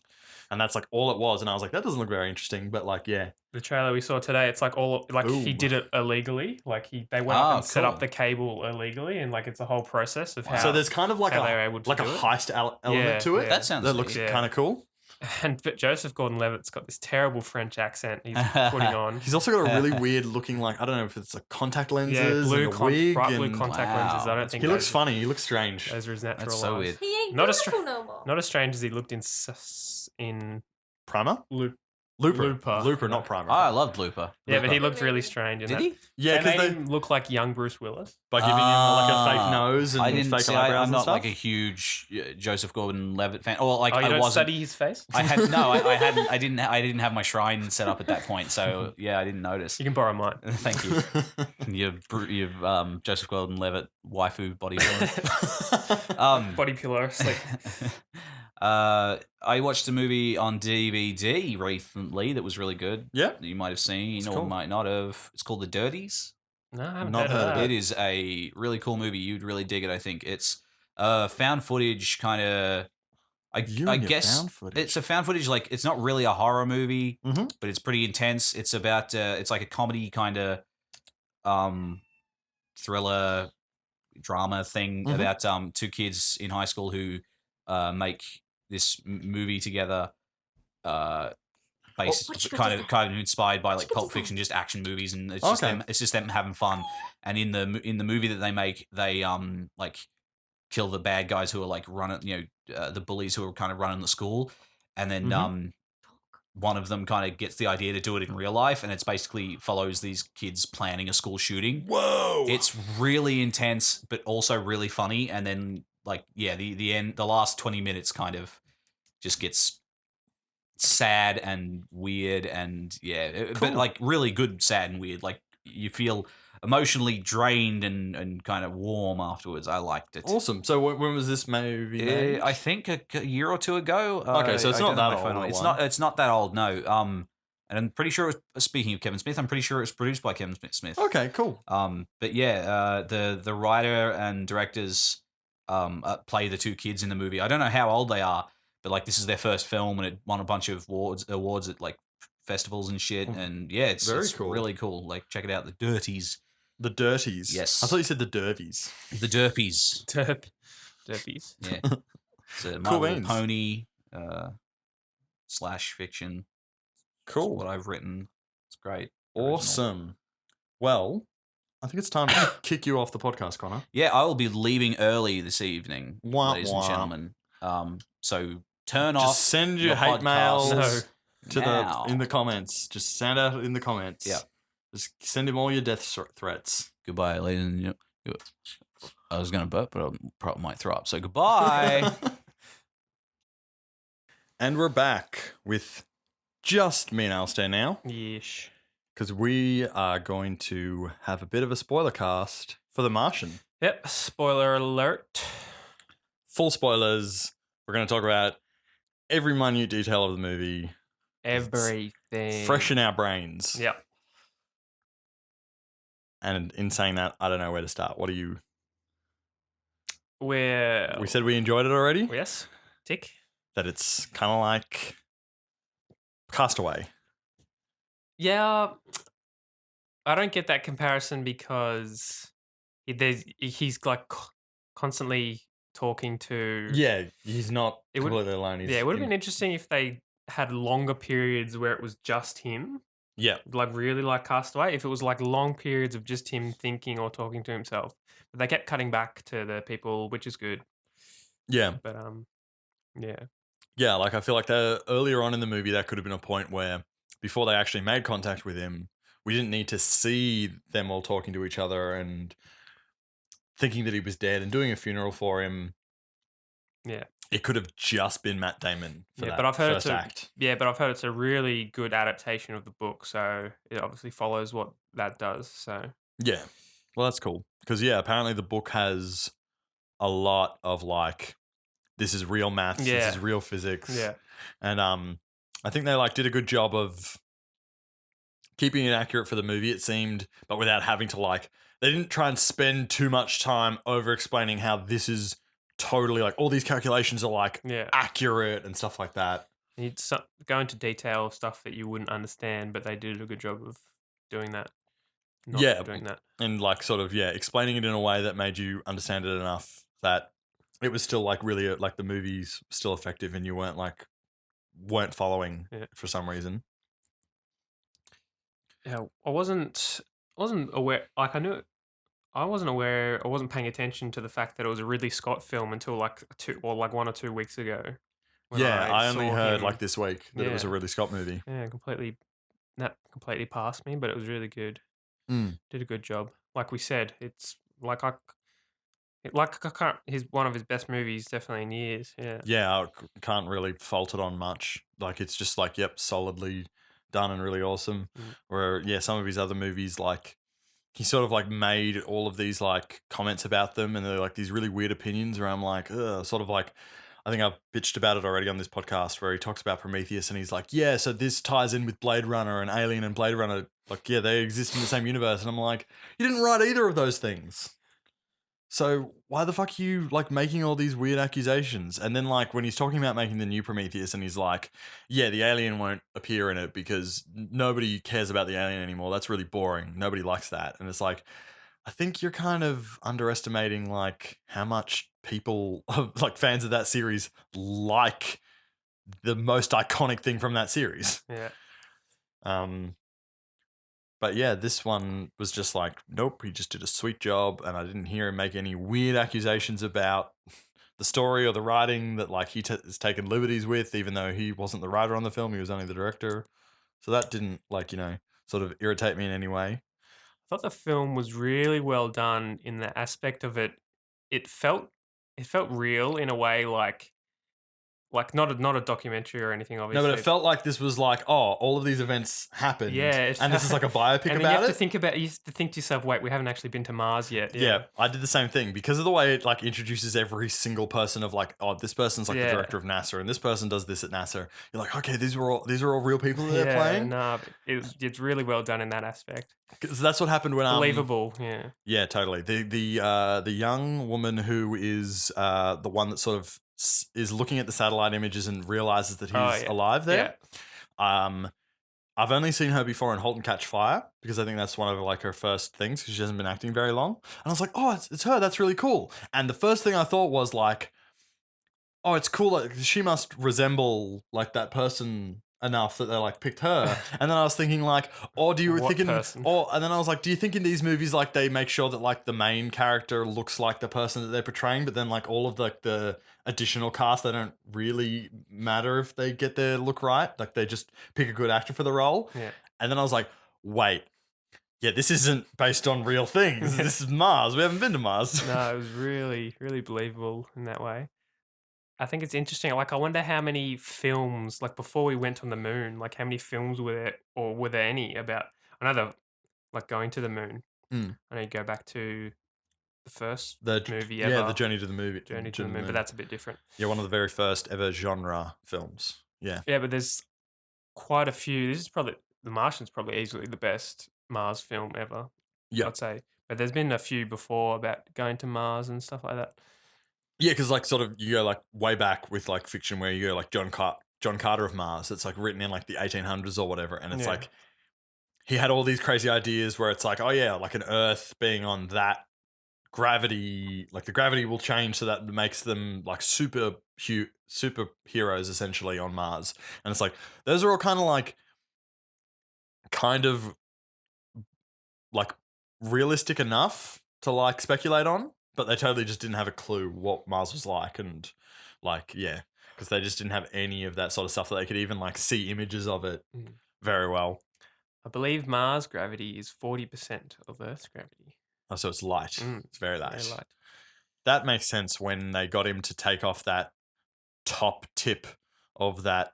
And that's like all it was. And I was like, that doesn't look very interesting, but like, yeah. The trailer we saw today, it's like all like he Ooh. did it illegally. Like they went up and set cool. up the cable illegally, and like it's a whole process of how. So there's kind of like how they were able to a do it. heist element Yeah, to it. yeah. That sounds that sweet. looks Yeah. kind of cool. But Joseph Gordon-Levitt's got this terrible French accent he's putting on. He's also got a really weird looking, like, I don't know if it's like contact lenses Yeah, blue and a wig. bright blue and contact Wow. lenses. I don't think he looks those- funny. He looks strange. Those are his natural That's so eyes. weird. He ain't Not as beautiful no more. Not as strange as he looked in Primer? Looper. Looper, not Primer. Oh, I loved Looper. Yeah, but he Looper. looked really strange. In Did that. he? Yeah, They because made they him look like young Bruce Willis. by giving him like a fake nose and I didn't fake see. eyebrows I'm and not stuff. like a huge Joseph Gordon-Levitt fan. Or like Oh, you I don't wasn't. study his face? I had no. I hadn't. I didn't have my shrine set up at that point. So yeah, I didn't notice. You can borrow mine. Thank you. You've Joseph Gordon-Levitt waifu body pillow. Body pillow. It's like, I watched a movie on DVD recently that was really good. Yeah. That you might have seen It's or cool. might not have. It's called The Dirties. no, I haven't Not heard of heard of that. It is a really cool movie. You'd really dig it, I think. It's found footage kind of. I guess it's a found footage. Like it's not really a horror movie, Mhm. but it's pretty intense. It's about. It's like a comedy kind of, thriller, drama thing Mhm. about two kids in high school who make this movie together. Based what you got kind to of say? kind of inspired by What like you got Pulp to say? Fiction, just action movies, and it's Okay. just them having fun. And in the movie that they make, they like kill the bad guys who are like running, the bullies who are kind of running the school, and then Mhm. one of them kind of gets the idea to do it in real life, and it's basically follows these kids planning a school shooting. Whoa! It's really intense, but also really funny. And then the end, the last 20 minutes kind of just gets sad and weird, and but Cool. like really good, sad and weird. Like you feel emotionally drained and kind of warm afterwards. I liked it. awesome. So when was this movie made? I think a year or two ago. Okay, so it's I not don't that have my phone old on. or It's one. not. It's not that old. No. And I'm pretty sure. Speaking of Kevin Smith, I'm pretty sure it was produced by Kevin Smith. Okay, cool. But yeah, the writer and directors play the two kids in the movie. I don't know how old they are, but like this is their first film, and it won a bunch of awards at like festivals and shit. And yeah, it's Very cool. really cool. Like check it out, The Dirties. The Dirties. Yes. I thought you said the Dervies. The Derpies. Derpies. Yeah. It's a My Cool Little beans. Pony / fiction. Cool. It's what I've written. It's great. Original. Awesome. Well, I think it's time to kick you off the podcast, Connor. Yeah, I will be leaving early this evening, Wah, ladies wah. and gentlemen. So turn Just off. send your your hate mails podcasts to now. in the comments. Just send out in the comments. Yeah. Just send him all your death threats. Goodbye, ladies and gentlemen. I was going to burp, but I probably might throw up. So goodbye. And we're back with just me and Alistair now, Yeesh. because we are going to have a bit of a spoiler cast for The Martian. Yep. Spoiler alert. Full spoilers. We're going to talk about every minute detail of the movie. Everything. Fresh in our brains. Yep. And in saying that, I don't know where to start. What do you... Well, We said we enjoyed it already? yes. Tick. That it's kind of like Castaway. Yeah. I don't get that comparison because he's like constantly talking to. Yeah, he's not It would- completely alone. He's Yeah, it would have been interesting if they had longer periods where it was just him, Yeah, like really like Castaway. If it was like long periods of just him thinking or talking to himself, but they kept cutting back to the people, which is good. yeah. But yeah, Yeah, like I feel like earlier on in the movie, that could have been a point where before they actually made contact with him, we didn't need to see them all talking to each other and thinking that he was dead and doing a funeral for him. Yeah. It could have just been Matt Damon for Yeah, that but I've heard first act. but I've heard it's a really good adaptation of the book, so it obviously follows what that does. So Yeah. Well, that's cool. Because, yeah, apparently the book has a lot of, like, this is real maths, this Yeah. is real physics. yeah, And I think they, like, did a good job of keeping it accurate for the movie, it seemed, but without having to, like, they didn't try and spend too much time over explaining how this is totally, like, all these calculations are, like, yeah. accurate and stuff like that. You'd go into detail of stuff that you wouldn't understand, but they did a good job of doing that. Not Yeah. doing that. And, like, sort of, yeah, explaining it in a way that made you understand it enough that it was still, like, really, like, the movie's still effective and you weren't following Yeah. for some reason. Yeah, I wasn't aware. Like I wasn't aware. I wasn't paying attention to the fact that it was a Ridley Scott film until like 1 or 2 weeks ago. when Yeah, I only saw heard, him. like, this week that it was a Yeah. Ridley Scott movie. Yeah, that completely passed me, but it was really good. Mm. Did a good job. Like we said, it's like I can't. He's one of his best movies, definitely in years. Yeah. Yeah, I can't really fault it on much. Like, it's just like, yep, solidly done and really awesome. Mm. Where, yeah, some of his other movies, like, he sort of, like, made all of these, like, comments about them and they're, like, these really weird opinions where I'm like, ugh, sort of like, I think I've bitched about it already on this podcast where he talks about Prometheus and he's like, yeah, so this ties in with Blade Runner and Alien and Blade Runner. Like, yeah, they exist in the same universe. And I'm like, you didn't write either of those things. So why the fuck are you, like, making all these weird accusations? And then, like, when he's talking about making the new Prometheus and he's like, yeah, the alien won't appear in it because nobody cares about the alien anymore. That's really boring. Nobody likes that. And it's like, I think you're kind of underestimating, like, how much people, like, fans of that series like the most iconic thing from that series. Yeah. But yeah, this one was just like, nope, he just did a sweet job, and I didn't hear him make any weird accusations about the story or the writing that, like, he has taken liberties with, even though he wasn't the writer on the film, he was only the director. So that didn't, like, you know, sort of irritate me in any way. I thought the film was really well done in the aspect of it. It felt real in a way, like not a documentary or anything. Obviously, No, but it felt like this was like, oh, all of these events happened. Yeah, and this is like a biopic and then about you have it. You have to think to yourself, wait, we haven't actually been to Mars yet. Yeah, I did the same thing because of the way it, like, introduces every single person of, like, oh, this person's like the Yeah. director of NASA and this person does this at NASA. You're like, okay, these are all real people that they're playing. Nah, it's really well done in that aspect. 'Cause that's what happened when Believable, yeah. Yeah, totally. The young woman who is the one that sort of is looking at the satellite images and realizes that he's alive there. I've only seen her before in *Halt and Catch Fire* because I think that's one of like her first things because she hasn't been acting very long. And I was like, oh, it's her. That's really cool. And the first thing I thought was like, oh, it's cool. Like, she must resemble like that person enough that they like picked her. And then I was thinking like, or do you What thinking, person? and then I was like, do you think in these movies like they make sure that like the main character looks like the person that they're portraying, but then like all of the additional cast, they don't really matter if they get their look right. Like they just pick a good actor for the role. Yeah. And then I was like, wait. Yeah, this isn't based on real things. This is Mars. We haven't been to Mars. No, it was really, really believable in that way. I think it's interesting. Like, I wonder how many films, like before we went on the moon, like how many films were there, or were there any about another, like going to the moon? Mm. I know you go back to the first The movie yeah, ever, the Journey to the Movie, Journey to the Moon, but that's a bit different. yeah, one of the very first ever genre films. Yeah, Yeah, but there's quite a few. This is probably The Martian's probably easily the best Mars film ever. Yeah. I'd say. But there's been a few before about going to Mars and stuff like that. yeah, because like sort of you go like way back with like fiction where you go like John Carter of Mars. It's like written in like the 1800s or whatever, and it's Yeah. like he had all these crazy ideas where it's like, oh yeah, like an Earth being on that gravity, like the gravity will change so that it makes them like superheroes essentially on Mars, and it's like those are all kind of like realistic enough to like speculate on, but they totally just didn't have a clue what Mars was like, and like yeah, because they just didn't have any of that sort of stuff that they could even like see images of it very well. I believe Mars gravity is 40% of Earth's gravity. Oh, so it's light. It's very light. Very light. That makes sense when they got him to take off that top tip of that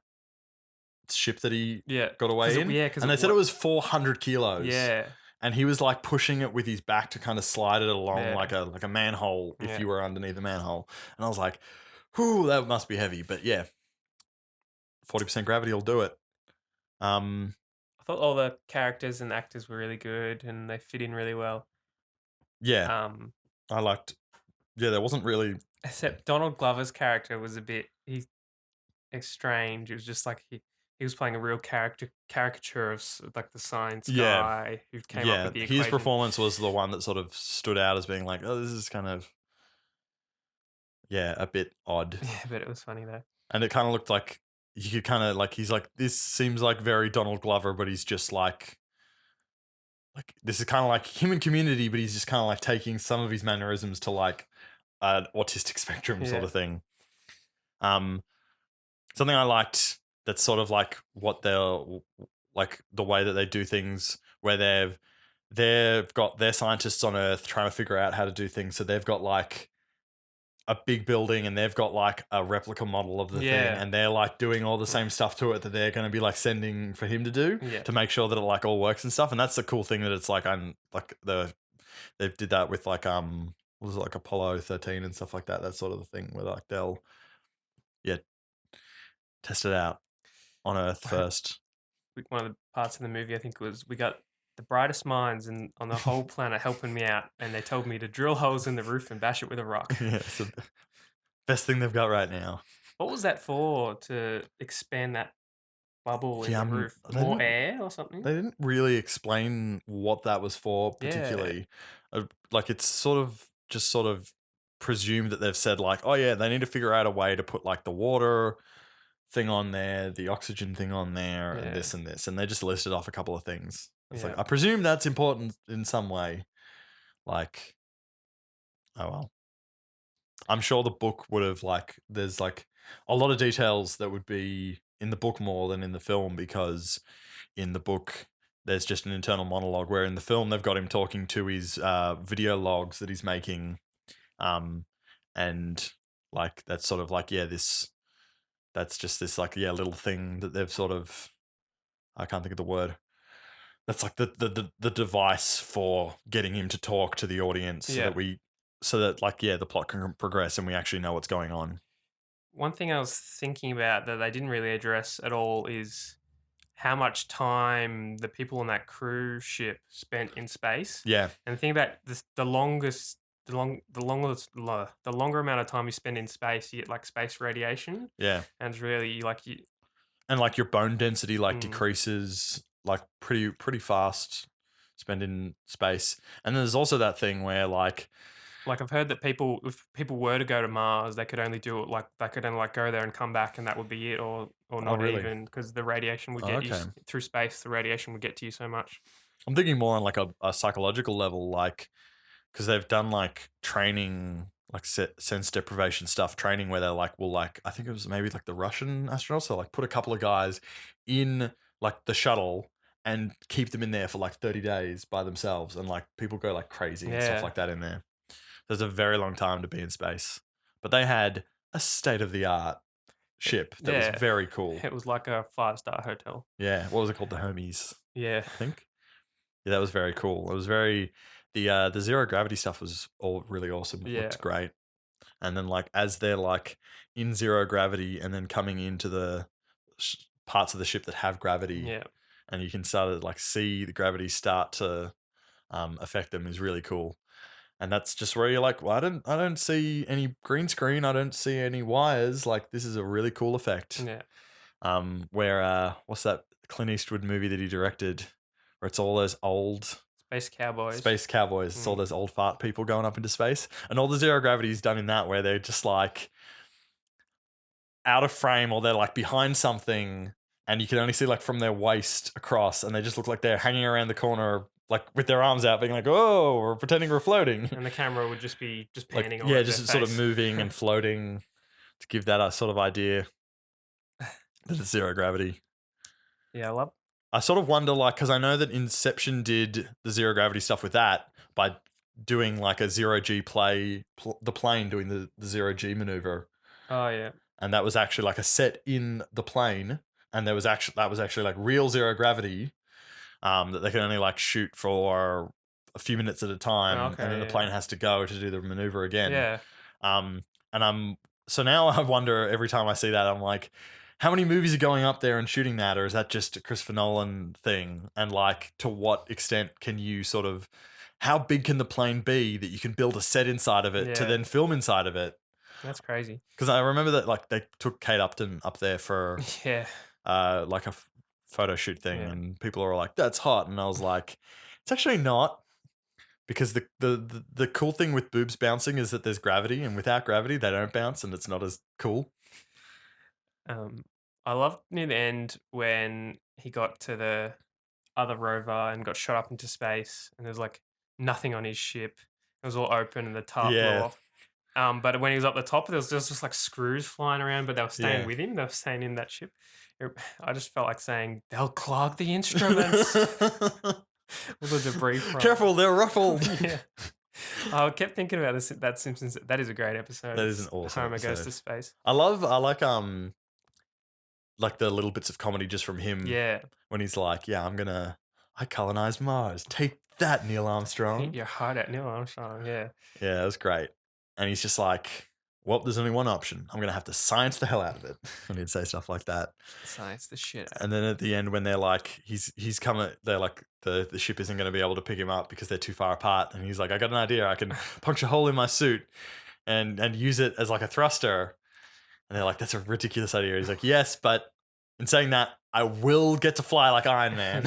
ship that he got away in. Yeah, and they said it was 400 kilos. Yeah. And he was like pushing it with his back to kind of slide it along Yeah. like a manhole if Yeah. you were underneath a manhole. And I was like, whew, that must be heavy. But yeah, 40% gravity will do it. I thought all the characters and actors were really good and they fit in really well. Yeah. I liked. Yeah, there wasn't really. Except Donald Glover's character was a bit strange. It was just like he was playing a real caricature of like the science guy who came up with the equation. His performance was the one that sort of stood out as being like, oh, this is kind of a bit odd. Yeah, but it was funny though. And it kind of looked like you could kind of like, he's like, this seems like very Donald Glover, but he's just like this is kind of like him in Community, but he's just kind of like taking some of his mannerisms to like an autistic spectrum sort of thing. Something I liked that's sort of like what they're like the way that they do things, where they've got their scientists on Earth trying to figure out how to do things. So they've got like a big building and they've got like a replica model of the thing, and they're like doing all the same stuff to it that they're going to be like sending for him to do to make sure that it like all works and stuff. And that's the cool thing, that it's like they did that with like what was it, like Apollo 13 and stuff like that. That's sort of the thing where like they'll test it out on Earth first. One of the parts of the movie I think was we got the brightest minds on the whole planet helping me out, and they told me to drill holes in the roof and bash it with a rock. Yeah, it's the best thing they've got right now. What was that for? To expand that bubble in the roof? More air or something? They didn't really explain what that was for particularly. Like it's sort of presumed that they've said like, oh yeah, they need to figure out a way to put like the water thing on there, the oxygen thing on there, and this and this, and they just listed off a couple of things. It's like, I presume that's important in some way. Like, oh well. I'm sure the book would have like, there's like a lot of details that would be in the book more than in the film, because in the book there's just an internal monologue, where in the film they've got him talking to his video logs that he's making, and like that's sort of like that's just this like little thing that they've sort of, I can't think of the word. That's like the device for getting him to talk to the audience, so that the plot can progress and we actually know what's going on. One thing I was thinking about that they didn't really address at all is how much time the people on that cruise ship spent in space. Yeah. And think about this, the longer amount of time you spend in space, you get like space radiation. Yeah. And it's really like and like your bone density decreases like pretty fast spent in space. And there's also that thing where like I've heard that if people were to go to Mars, they could only do it they could only go there and come back, and that would be it, or not really? even, because the radiation would Oh, get you okay. through space. The radiation would get to you so much. I'm thinking more on like a psychological level, like because they've done like training, like sense deprivation stuff, training where they're like, well, like I think it was maybe like the Russian astronauts, so like put a couple of guys in like the shuttle and keep them in there for like 30 days by themselves, and like people go like crazy and stuff Yeah. like that in there. There's a very long time to be in space, but they had a state of the art ship that Yeah. was very cool. It was like a 5-star hotel. Yeah, what was it called? The Hermes, Yeah. I think. Yeah, that was very cool. It was very the zero gravity stuff was all really awesome. It looked Yeah. great. And then like as they're like in zero gravity and then coming into the parts of the ship that have gravity, Yeah. and you can start to like see the gravity start to affect them is really cool. And that's just where you're like, well, I don't see any green screen. I don't see any wires. Like this is a really cool effect. Yeah. Where what's that Clint Eastwood movie that he directed, where it's all those old Space Cowboys. It's all those old fart people going up into space, and all the zero gravity is done in that, where they're just like out of frame, or they're like behind something, and you can only see like from their waist across, and they just look like they're hanging around the corner, like with their arms out, being like, "Oh, we're pretending we're floating." And the camera would just be Like, panning. yeah, over just their sort of face. moving and floating to give that a sort of idea that it's zero gravity. Yeah, I sort of wonder, like, because I know that Inception did the zero gravity stuff with that by doing like a zero G the plane doing the zero G maneuver, Oh yeah. and that was actually like a set in the plane, and that was actually like real zero gravity, that they can only like shoot for a few minutes at a time, Okay, and then the yeah. plane has to go to do the maneuver again. Yeah. And so now I wonder every time I see that, I'm like, how many movies are going up there and shooting that, or is that just a Christopher Nolan thing? And like, to what extent can you sort of, how big can the plane be that you can build a set inside of it to Yeah. then film inside of it? That's crazy. Because I remember that like they took Kate Upton up there for Yeah. like a photo shoot thing, Yeah. and people are like, that's hot, and I was like, it's actually not. Because the cool thing with boobs bouncing is that there's gravity, and without gravity they don't bounce, and it's not as cool. I loved near the end when he got to the other rover and got shot up into space, and there was like nothing on his ship. It was all open and the tarp blew Yeah. off. But when he was up the top, there was just like screws flying around, but they were staying Yeah. with him. They were staying in that ship. I just felt like saying, they'll clog the instruments. All the debris from. Careful, they're ruffled. Yeah. I kept thinking about this. That Simpsons. That is a great episode. That is an awesome Homer goes episode. to space. I like the little bits of comedy just from him. Yeah. When he's like, yeah, I colonized Mars. Take that, Neil Armstrong. Hit your heart at Neil Armstrong. Yeah. Yeah, that was great. And he's just like, well, there's only one option. I'm going to have to science the hell out of it. And he'd say stuff like that. Science the shit out. And then at the end, when they're like, he's coming, they're like, the ship isn't going to be able to pick him up because they're too far apart. And he's like, I got an idea. I can punch a hole in my suit and use it as like a thruster. And they're like, that's a ridiculous idea. He's like, yes, but in saying that, I will get to fly like Iron Man.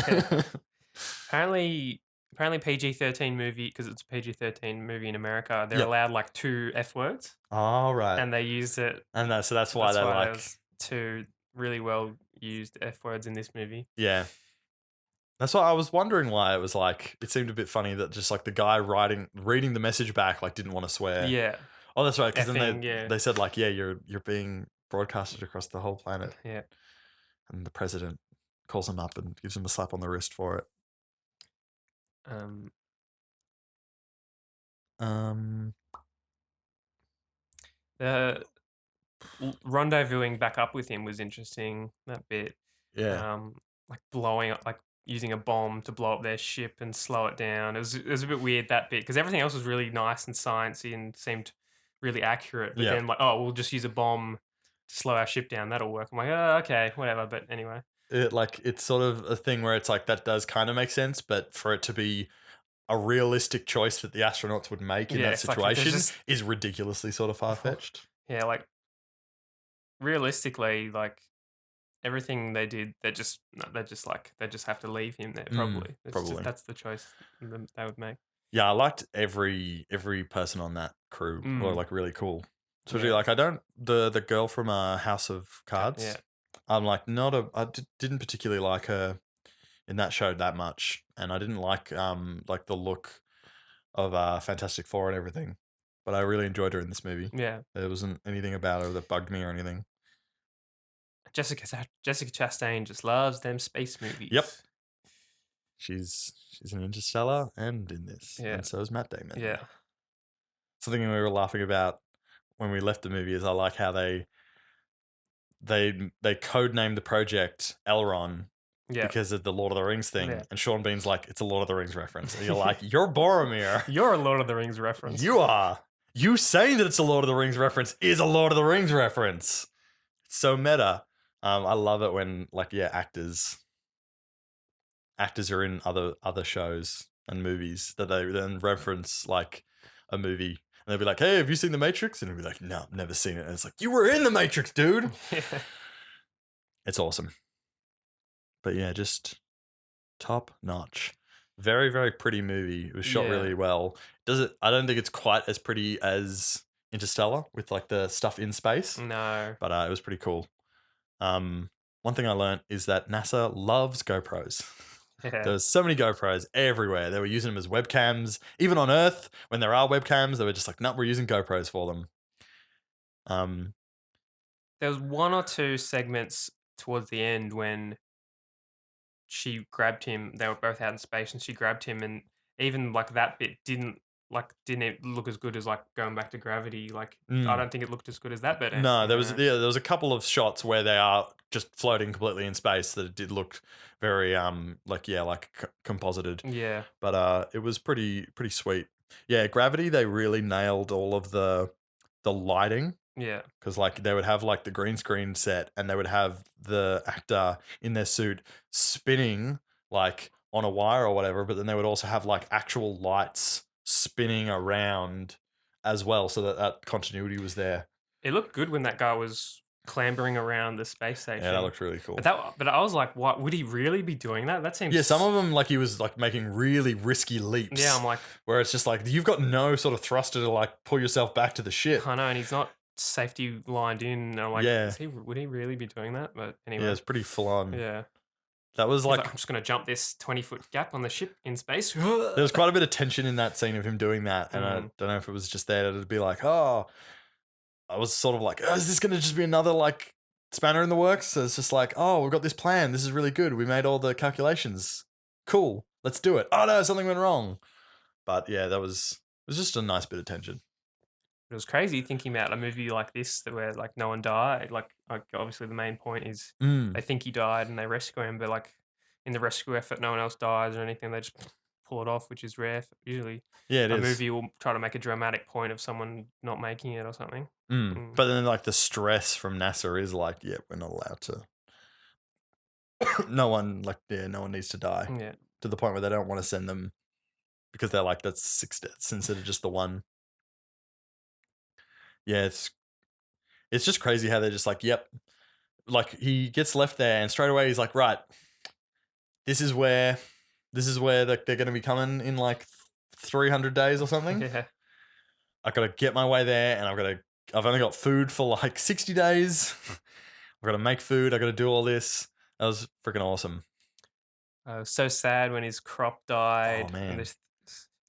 Apparently PG-13 movie, because it's a PG-13 movie in America, they're Yep. allowed like 2 F words. All right. And they used it. And that's why they're like, there's 2 really well used F words in this movie. yeah. That's why I was wondering why it was like, it seemed a bit funny that just like the guy reading the message back, like didn't want to swear. Yeah. Oh, that's right. Because then Effing, they said like, yeah, you're being broadcasted across the whole planet. Yeah. And the president calls him up and gives him a slap on the wrist for it. The rendezvousing back up with him was interesting. That bit. Yeah. Like blowing up, like using a bomb to blow up their ship and slow it down. It was a bit weird, that bit, because everything else was really nice and sciencey and seemed really accurate. But then like, oh, we'll just use a bomb to slow our ship down. That'll work. I'm like, oh, okay, whatever. But anyway. It's sort of a thing where it's like, that does kind of make sense, but for it to be a realistic choice that the astronauts would make in that it's like, there's situation just- is ridiculously sort of far-fetched. Yeah, like realistically, like everything they did, they just have to leave him there. Probably. That's the choice they would make. Yeah, I liked every person on that crew. Were like really cool. Especially like the girl from House of Cards. Yeah. I'm like didn't particularly like her in that show that much, and I didn't like the look of Fantastic Four and everything. But I really enjoyed her in this movie. Yeah. There wasn't anything about her that bugged me or anything. Jessica Chastain just loves them space movies. Yep. She's in Interstellar and in this. Yeah. And so is Matt Damon. Yeah. Something we were laughing about when we left the movie is I like how they codenamed the project Elrond because of the Lord of the Rings thing. Yeah. And Sean Bean's like, it's a Lord of the Rings reference. And you're like, you're Boromir. You're a Lord of the Rings reference. You are. You saying that it's a Lord of the Rings reference is a Lord of the Rings reference. It's so meta. I love it when actors are in other shows and movies that they then reference like a movie. And they'll be like, hey, have you seen The Matrix? And they'll be like, no, I've never seen it. And it's like, you were in The Matrix, dude. It's awesome. But yeah, just top notch. Very, very pretty movie. It was shot really well. I don't think it's quite as pretty as Interstellar with like the stuff in space. No. But it was pretty cool. One thing I learned is that NASA loves GoPros. Yeah. There's so many GoPros everywhere. They were using them as webcams. Even on Earth, when there are webcams, they were just like, no, we're using GoPros for them. There was one or two segments towards the end when she grabbed him. They were both out in space, and she grabbed him, and even like that bit didn't look as good as like going back to gravity. Like I don't think it looked as good as that bit. No, there was a couple of shots where they are just floating completely in space that it did look very composited. Yeah. But it was pretty sweet. Yeah, gravity, they really nailed all of the lighting. Yeah. Because like they would have like the green screen set and they would have the actor in their suit spinning like on a wire or whatever, but then they would also have like actual lights spinning around as well, so that continuity was there. It looked good when that guy was clambering around the space station. Yeah, that looked really cool. But I was like, what would he really be doing that? That seems some of them like he was like making really risky leaps. Yeah, I'm like, where it's just like you've got no sort of thruster to like pull yourself back to the ship. I know, and he's not safety lined in. I'm like, would he really be doing that? But anyway, it's pretty full on. Yeah. That was like, I'm just going to jump this 20-foot gap on the ship in space. There was quite a bit of tension in that scene of him doing that. And I don't know if it was just there to be like, I was sort of like, is this going to just be another like spanner in the works? So it's just like, we've got this plan. This is really good. We made all the calculations. Cool. Let's do it. Oh no, something went wrong. But yeah, it was just a nice bit of tension. It was crazy thinking about a movie like this where like no one died. Like obviously the main point is they think he died and they rescue him, but like in the rescue effort, no one else dies or anything. They just pull it off, which is rare. Usually, a movie will try to make a dramatic point of someone not making it or something. But then like the stress from NASA is like, we're not allowed to. No one needs to die. Yeah. To the point where they don't want to send them because they're like, that's 6 deaths instead of just the one. Yeah, it's just crazy how they're just like, yep. Like he gets left there and straight away he's like, right, this is where they're going to be coming in like 300 days or something. Yeah. I got to get my way there and I've only got food for like 60 days. I've got to make food. I got to do all this. That was freaking awesome. I was so sad when his crop died. Oh, man. And this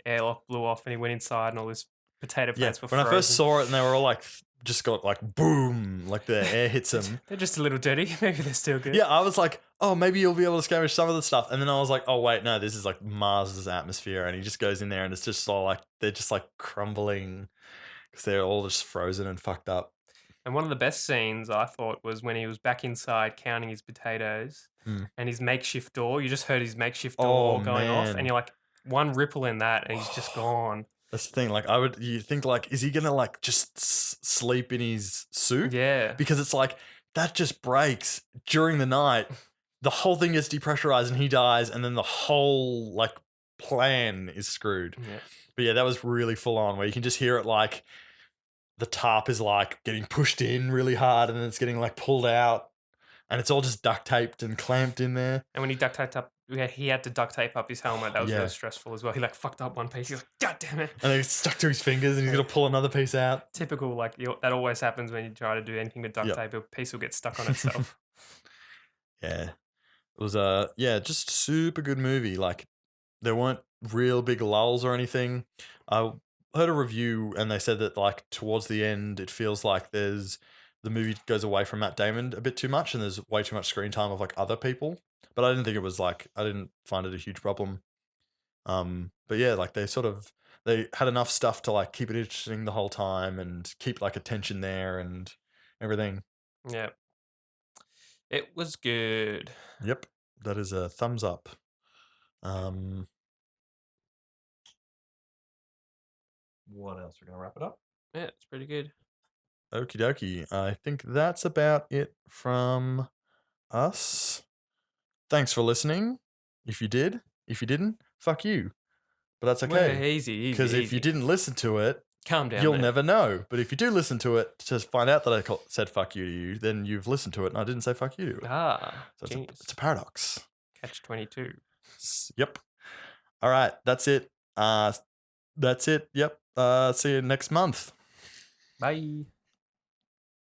airlock blew off and he went inside and all this potato plants were when frozen. I first saw it and they were all like just got like boom, like the air hits them. They're just a little dirty. Maybe they're still good. Yeah, I was like, maybe you'll be able to scavenge some of the stuff. And then I was like, oh wait, no, this is like Mars's atmosphere. And he just goes in there and it's just all like they're just like crumbling because they're all just frozen and fucked up. And one of the best scenes I thought was when he was back inside counting his potatoes and his makeshift door. You just heard his makeshift door going off, and you're like, one ripple in that, and he's just gone. That's the thing. Like, you think like, is he gonna like just sleep in his suit? Yeah, because it's like that just breaks during the night. The whole thing gets depressurized, and he dies, and then the whole like plan is screwed. Yeah. But yeah, that was really full on. Where you can just hear it like the tarp is like getting pushed in really hard, and then it's getting like pulled out. and it's all just duct taped and clamped in there. And when he duct taped up, he had to duct tape up his helmet. That was Yeah. really stressful as well. He like fucked up one piece. He's like, God damn it! And it's stuck to his fingers, and he's gonna pull another piece out. Typical, like that always happens when you try to do anything with duct tape. A piece will get stuck on itself. Yeah, it was just super good movie. Like, there weren't real big lulls or anything. I heard a review, and they said that like towards the end, it feels like the movie goes away from Matt Damon a bit too much, and there's way too much screen time of like other people. But I didn't think it was like, I didn't find it a huge problem. But yeah, like they had enough stuff to like keep it interesting the whole time and keep like attention there and everything. Yeah. It was good. Yep. That is a thumbs up. What else? We're gonna wrap it up. Yeah, it's pretty good. Okie dokie. I think that's about it from us. Thanks for listening. If you did, if you didn't, fuck you. But that's Well, okay. easy. Because if you didn't listen to it, calm down. You'll there. never know. But if you do listen to it to find out that I said fuck you to you, then you've listened to it and I didn't say fuck you to it. So it's a paradox. Catch 22. Yep. All right. That's it. That's it. Yep. See you next month. Bye.